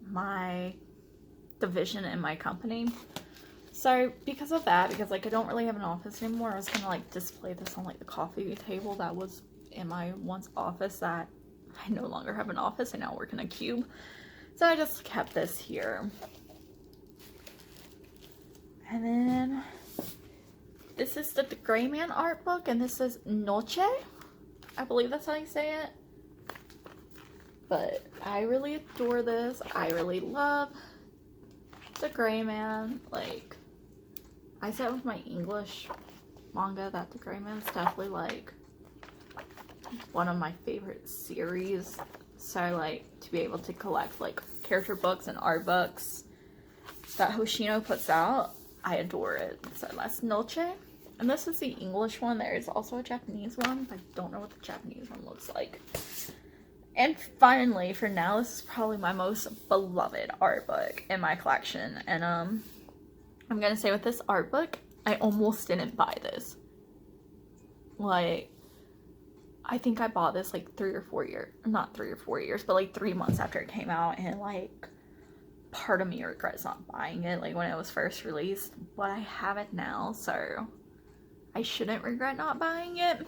my division in my company. So, because of that, because, like, I don't really have an office anymore, I was gonna, like, display this on, like, the coffee table that was in my once office that I no longer have an office. I now work in a cube. So I just kept this here. And then this is the Gray Man art book, and this is Noche. I believe that's how you say it. But I really adore this. I really love the Gray Man. Like, I said with my English manga that the Gray Man is definitely like one of my favorite series. So like to be able to collect like character books and art books that Hoshino puts out, I adore it. So that's Noche. And this is the English one. There is also a Japanese one, but I don't know what the Japanese one looks like. And finally, for now, this is probably my most beloved art book in my collection. And I'm gonna say with this art book, I almost didn't buy this. Like, I think I bought this like 3 or 4 years, not 3 or 4 years, but like 3 months after it came out, and like part of me regrets not buying it like when it was first released, but I have it now, so I shouldn't regret not buying it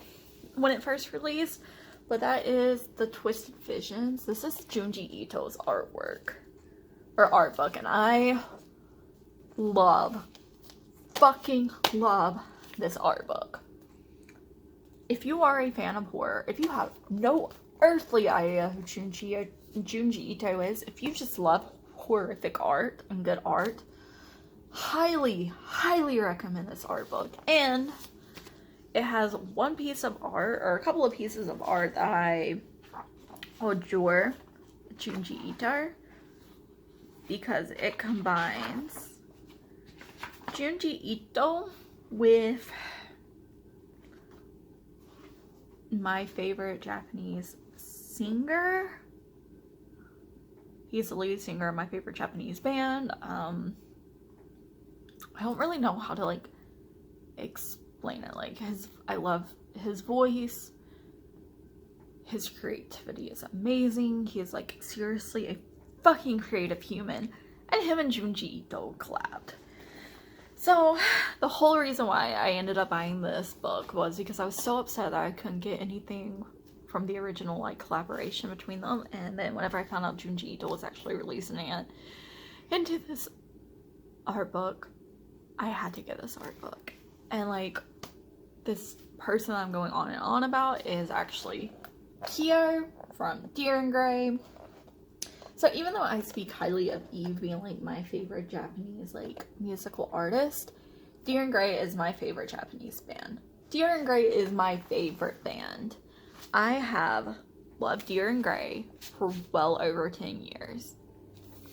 when it first released. But that is the Twisted Visions. This is Junji Ito's artwork or art book, and I fucking love this art book. If you are a fan of horror, if you have no earthly idea who Junji Ito is, if you just love horrific art and good art, highly, highly recommend this art book. And it has one piece of art, or a couple of pieces of art that I adore Junji Ito, because it combines Junji Ito with my favorite Japanese singer. He's the lead singer of my favorite Japanese band. I don't really know how to like explain explain it. Like, I love his voice. His creativity is amazing. He is, like, seriously a fucking creative human. And him and Junji Ito collabed. So, the whole reason why I ended up buying this book was because I was so upset that I couldn't get anything from the original, like, collaboration between them. And then whenever I found out Junji Ito was actually releasing it into this art book, I had to get this art book. And, like, this person I'm going on and on about is actually Kyo from Dear and Grey. So even though I speak highly of Eve being, like, my favorite Japanese, like, musical artist, Dear and Grey is my favorite Japanese band. Dear and Grey is my favorite band. I have loved Dear and Grey for well over 10 years.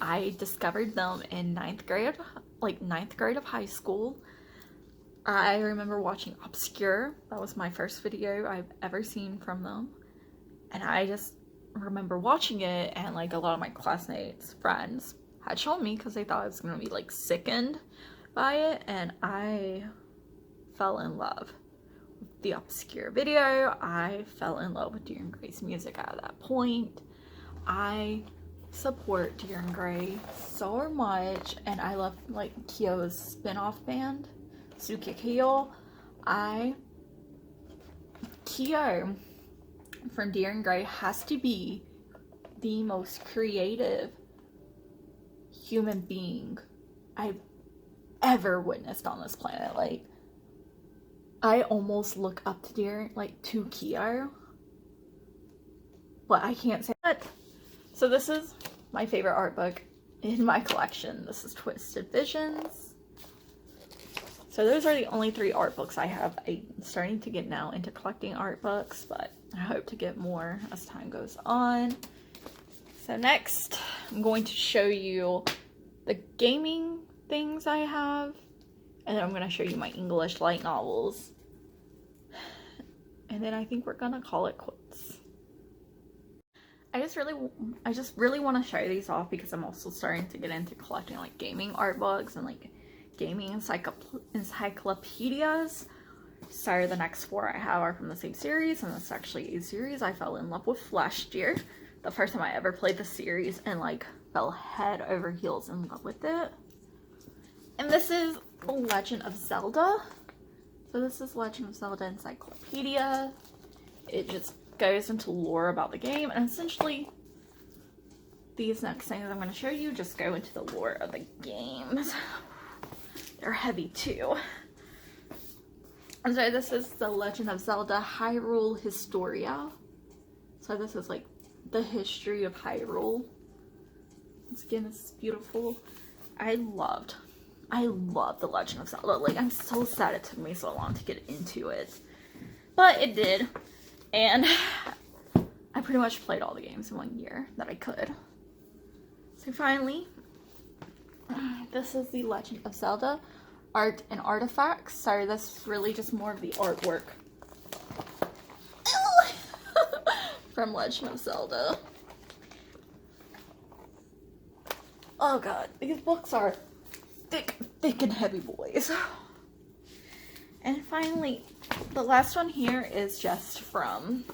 I discovered them in 9th grade of high school. I remember watching Obscure. That was my first video I've ever seen from them. And I just remember watching it, and, like, a lot of my classmates, friends, had shown me because they thought I was going to be, like, sickened by it. And I fell in love with the Obscure video. I fell in love with Dear and Grey's music at that point. I support Dear and Grey so much, and I love, like, Kyo's spin-off band, Tsukikyo. Kyo from Dear and Grey has to be the most creative human being I've ever witnessed on this planet. Like, I almost look up to Kyo, but I can't say that. So this is my favorite art book in my collection. This is Twisted Visions. So those are the only 3 art books I have. I'm starting to get now into collecting art books, but I hope to get more as time goes on. So next, I'm going to show you the gaming things I have, and then I'm going to show you my English light novels. And then I think we're going to call it quits. I just really want to show these off because I'm also starting to get into collecting, like, gaming art books and, like, gaming encyclopedias. So the next 4 I have are from the same series, and this is actually a series I fell in love with last year. The first time I ever played the series, and, like, fell head over heels in love with it. And this is The Legend of Zelda. So this is Legend of Zelda Encyclopedia. It just goes into lore about the game, and essentially these next things I'm going to show you just go into the lore of the games. They're heavy too. And so this is The Legend of Zelda Hyrule Historia. So this is, like, the history of Hyrule. This again is beautiful. I loved The Legend of Zelda. Like, I'm so sad it took me so long to get into it, but it did. And I pretty much played all the games in 1 year that I could. So finally, this is The Legend of Zelda Art and Artifacts. Sorry, that's really just more of the artwork from Legend of Zelda. Oh god, these books are thick and heavy boys. And finally, the last one here is just from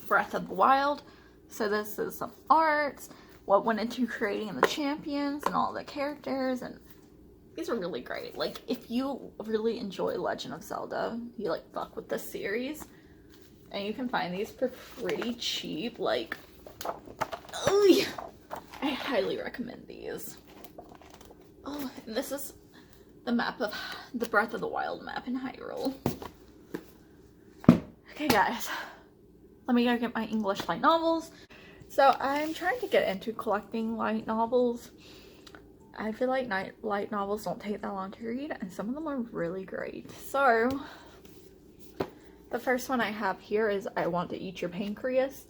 Breath of the Wild. So this is some art, what went into creating the champions and all the characters, and these are really great. Like, if you really enjoy Legend of Zelda, you, like, fuck with this series, and you can find these for pretty cheap. Like, oh, I highly recommend these. Oh, and this is the map of the Breath of the Wild map in Hyrule. Okay, guys, let me go get my English light novels. So I'm trying to get into collecting light novels. I feel like light novels don't take that long to read, and some of them are really great. So the first one I have here is I Want to Eat Your Pancreas.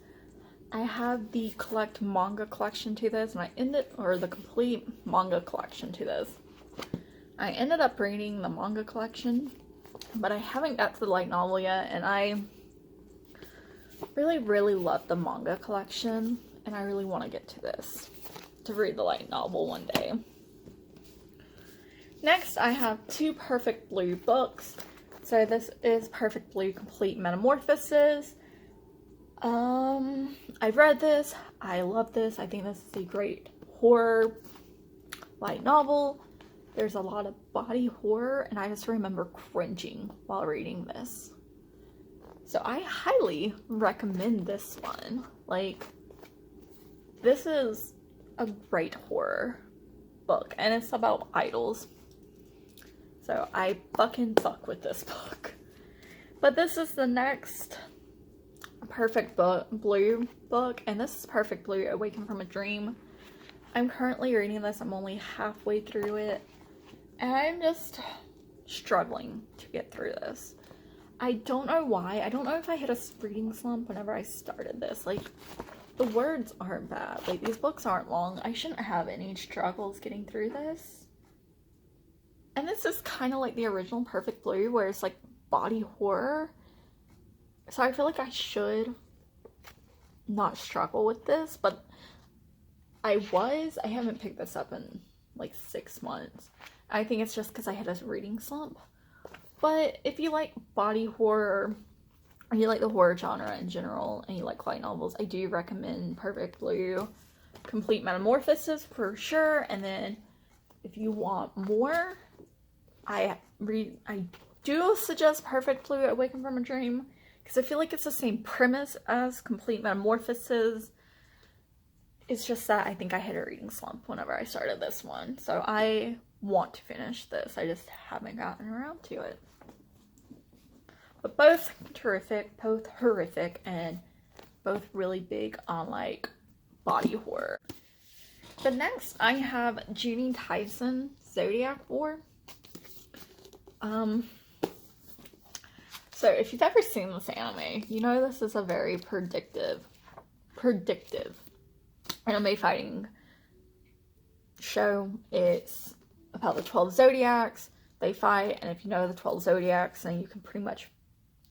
I have the manga collection to this, and the complete manga collection to this. I ended up reading the manga collection, but I haven't got to the light novel yet, and I really love the manga collection, and I really want to get to this to read the light novel one day. Next, I have 2 Perfect Blue books. So this is Perfect Blue Complete Metamorphosis. I've read this. I love this. I think this is a great horror light novel. There's a lot of body horror, and I just remember cringing while reading this. So I highly recommend this one. Like, this is a great horror book, and it's about idols. So I fucking fuck with this book. But this is the next Perfect Blue book, and this is Perfect Blue Awaken from a Dream. I'm currently reading this. I'm only halfway through it, and I'm just struggling to get through this. I don't know why. I don't know if I hit a reading slump whenever I started this. Like, the words aren't bad. Like, these books aren't long. I shouldn't have any struggles getting through this. And this is kind of like the original Perfect Blue, where it's like body horror. So I feel like I should not struggle with this, but I haven't picked this up in like 6 months. I think it's just because I had a reading slump. But if you like body horror, or you like the horror genre in general, and you like light novels, I do recommend Perfect Blue Complete Metamorphosis for sure. And then if you want more, I do suggest Perfect Blue Awaken from a Dream, because I feel like it's the same premise as Complete Metamorphosis. It's just that I think I hit a reading slump whenever I started this one. So I want to finish this. I just haven't gotten around to it. But both terrific, both horrific, and both really big on like body horror. But next I have Junie Tyson, Zodiac War. So if you've ever seen this anime, you know this is a very predictive anime fighting show. It's about the 12 zodiacs. They fight, and if you know the 12 zodiacs, then you can pretty much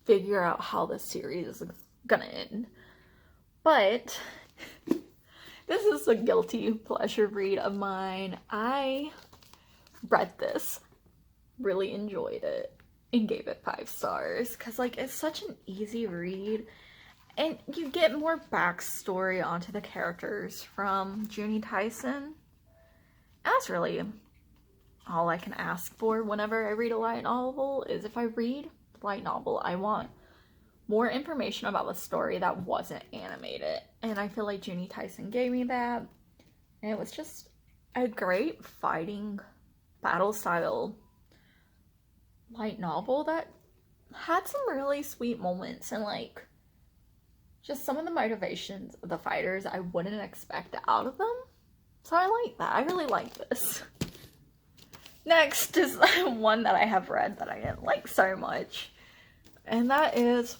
figure out how this series is gonna end. But this is a guilty pleasure read of mine. I read this, really enjoyed it, and gave it 5 stars, because like it's such an easy read, and you get more backstory onto the characters from Junie Tyson. That's really all I can ask for whenever I read a light novel. Is if I read a light novel, I want more information about the story that wasn't animated, and I feel like Junie Tyson gave me that. And it was just a great fighting battle style light novel that had some really sweet moments, and like just some of the motivations of the fighters I wouldn't expect out of them. So I like that. I really like this. Next is one that I have read that I didn't like so much, and that is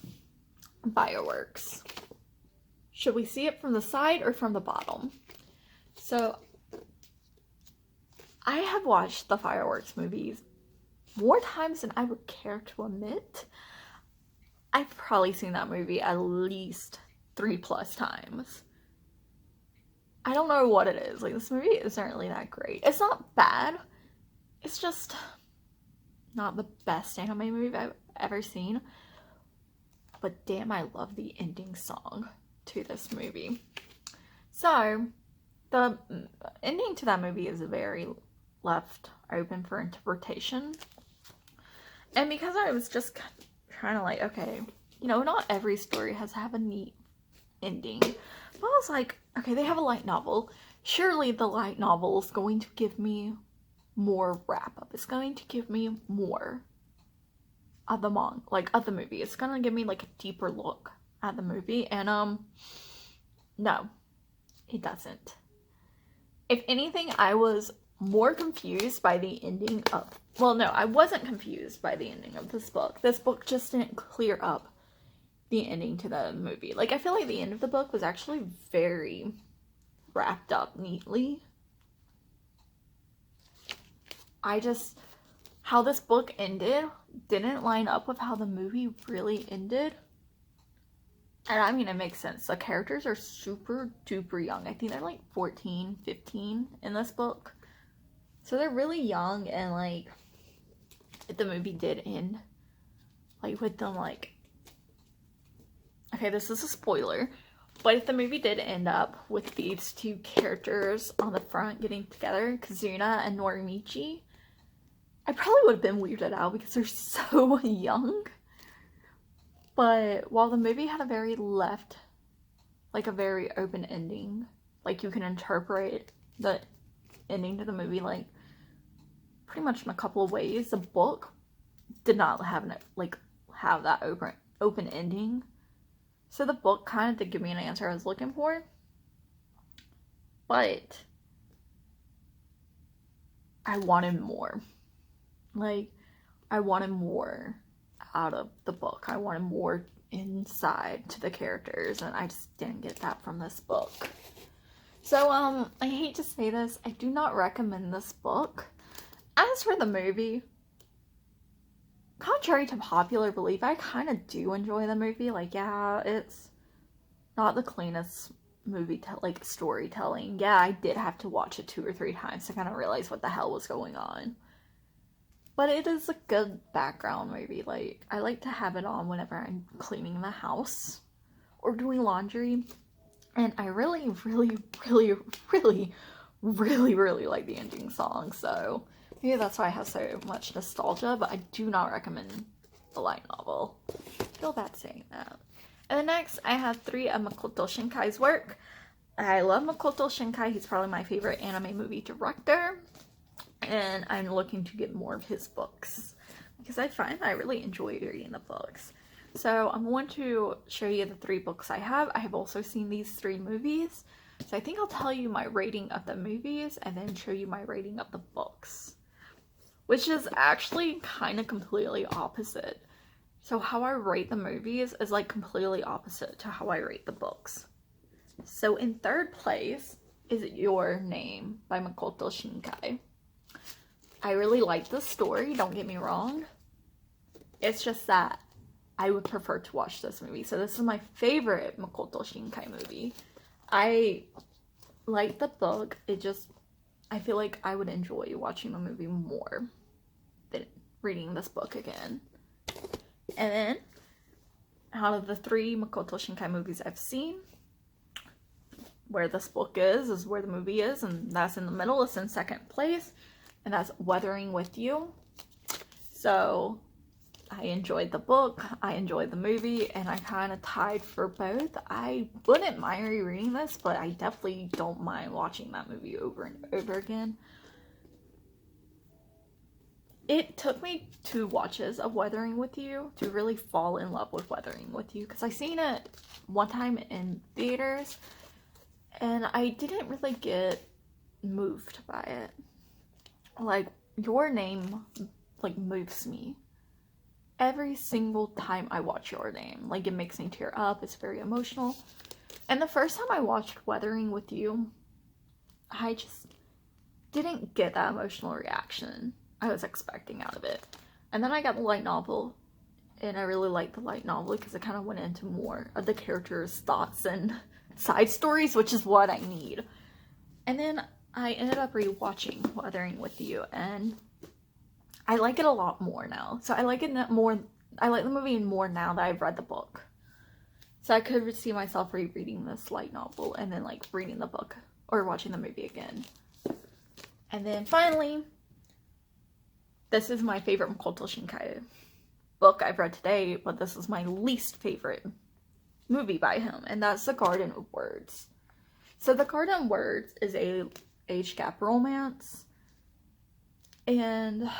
Fireworks. Should we see it from the side or from the bottom? So I have watched the Fireworks movies more times than I would care to admit. I've probably seen that movie at least 3+ times. I don't know what it is. Like, this movie isn't really that great. It's not bad. It's just not the best anime movie I've ever seen. But damn, I love the ending song to this movie. So, the ending to that movie is very left open for interpretation. And because I was just trying to like, okay, you know, not every story has to have a neat ending. But I was like, okay, they have a light novel. Surely the light novel is going to give me more wrap-up. It's going to give me more of the of the movie. It's gonna give me like a deeper look at the movie, and no, it doesn't. If anything, I was more confused by the ending of, well, no, I wasn't confused by the ending of this book. This book just didn't clear up the ending to the movie. Like, I feel like the end of the book was actually very wrapped up neatly. How this book ended didn't line up with how the movie really ended. And I mean, it makes sense. The characters are super duper young. I think they're like 14, 15 in this book. So they're really young, and like, the movie did end like with them like, okay, this is a spoiler, but if the movie did end up with these two characters on the front getting together, Kazuna and Norimichi, I probably would have been weirded out because they're so young. But while the movie had a very a very open ending, like you can interpret the ending to the movie like pretty much in a couple of ways, the book did not have that open ending. So the book kind of did give me an answer I was looking for, but I wanted more. Like, I wanted more out of the book. I wanted more inside to the characters, and I just didn't get that from this book. So, I hate to say this, I do not recommend this book. As for the movie, contrary to popular belief, I kind of do enjoy the movie. Like, yeah, it's not the cleanest movie storytelling. Yeah, I did have to watch it 2 or 3 times to kind of realize what the hell was going on. But it is a good background movie. Like, I like to have it on whenever I'm cleaning the house or doing laundry. And I really, really, really, really, really, really like the ending song. So maybe that's why I have so much nostalgia. But I do not recommend the light novel. I feel bad saying that. And then next, I have 3 of Makoto Shinkai's work. I love Makoto Shinkai. He's probably my favorite anime movie director. And I'm looking to get more of his books because I find I really enjoy reading the books. So I'm going to show you the 3 books I have. I have also seen these 3 movies. So I think I'll tell you my rating of the movies and then show you my rating of the books, which is actually kind of completely opposite. So how I rate the movies is like completely opposite to how I rate the books. So in 3rd place is Your Name by Makoto Shinkai. I really like the story, don't get me wrong. It's just that I would prefer to watch this movie. So this is my favorite Makoto Shinkai movie. I like the book. I feel like I would enjoy watching the movie more than reading this book again. And then, out of the 3 Makoto Shinkai movies I've seen, where this book is where the movie is, and that's in the middle. It's in 2nd place. And that's Weathering with You. So I enjoyed the book, I enjoyed the movie, and I kind of tied for both. I wouldn't mind rereading this, but I definitely don't mind watching that movie over and over again. It took me 2 watches of Weathering with You to really fall in love with Weathering with You, because I seen it one time in theaters, and I didn't really get moved by it. Like, Your Name, like, moves me every single time I watch Your Name. Like, it makes me tear up. It's very emotional. And the first time I watched Weathering with You, I just didn't get that emotional reaction I was expecting out of it. And then I got the light novel, and I really liked the light novel because it kind of went into more of the characters' thoughts and side stories, which is what I need. And then I ended up rewatching Weathering with You, and I like it a lot more now. So I like it more. I like the movie more now that I've read the book. So I could see myself rereading this light novel and then like reading the book or watching the movie again. And then finally, this is my favorite Makoto Shinkai book I've read today, but this is my least favorite movie by him, and that's The Garden of Words. So The Garden of Words is a age gap romance, and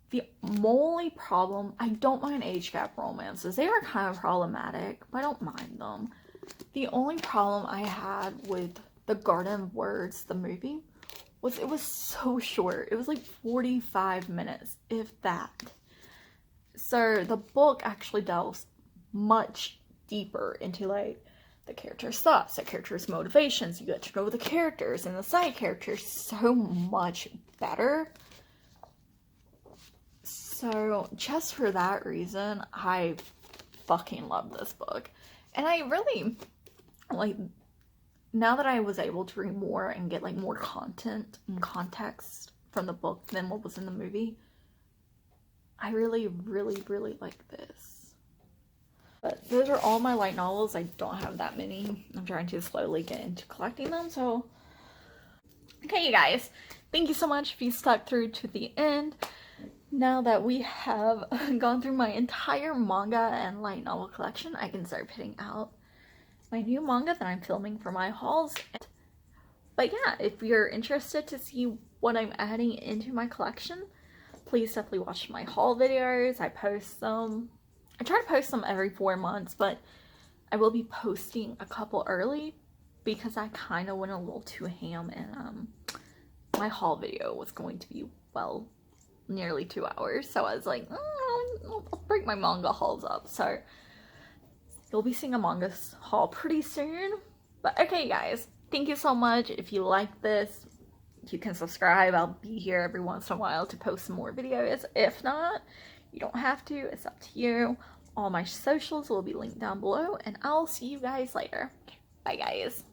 the only problem, I don't mind age gap romances. They are kind of problematic, but I don't mind them. The only problem I had with The Garden of Words, the movie, was it was so short. It was like 45 minutes, if that. So the book actually delves much deeper into like the character's thoughts, the character's motivations. You get to know the characters and the side characters so much better. So just for that reason, I fucking love this book. And I really, like, now that I was able to read more and get like more content and context from the book than what was in the movie, I really, really, really like this. But those are all my light novels. I don't have that many. I'm trying to slowly get into collecting them, so... Okay, you guys. Thank you so much if you stuck through to the end. Now that we have gone through my entire manga and light novel collection, I can start putting out my new manga that I'm filming for my hauls. But yeah, if you're interested to see what I'm adding into my collection, please definitely watch my haul videos. I post them. I try to post them every 4 months, but I will be posting a couple early because I kind of went a little too ham, and my haul video was going to be, well, nearly 2 hours. So I was like, I'll break my manga hauls up. So you'll be seeing a manga haul pretty soon. But okay, guys, thank you so much. If you like this, you can subscribe. I'll be here every once in a while to post some more videos. If not, you don't have to. It's up to you. All my socials will be linked down below, and I'll see you guys later. Okay, bye, guys.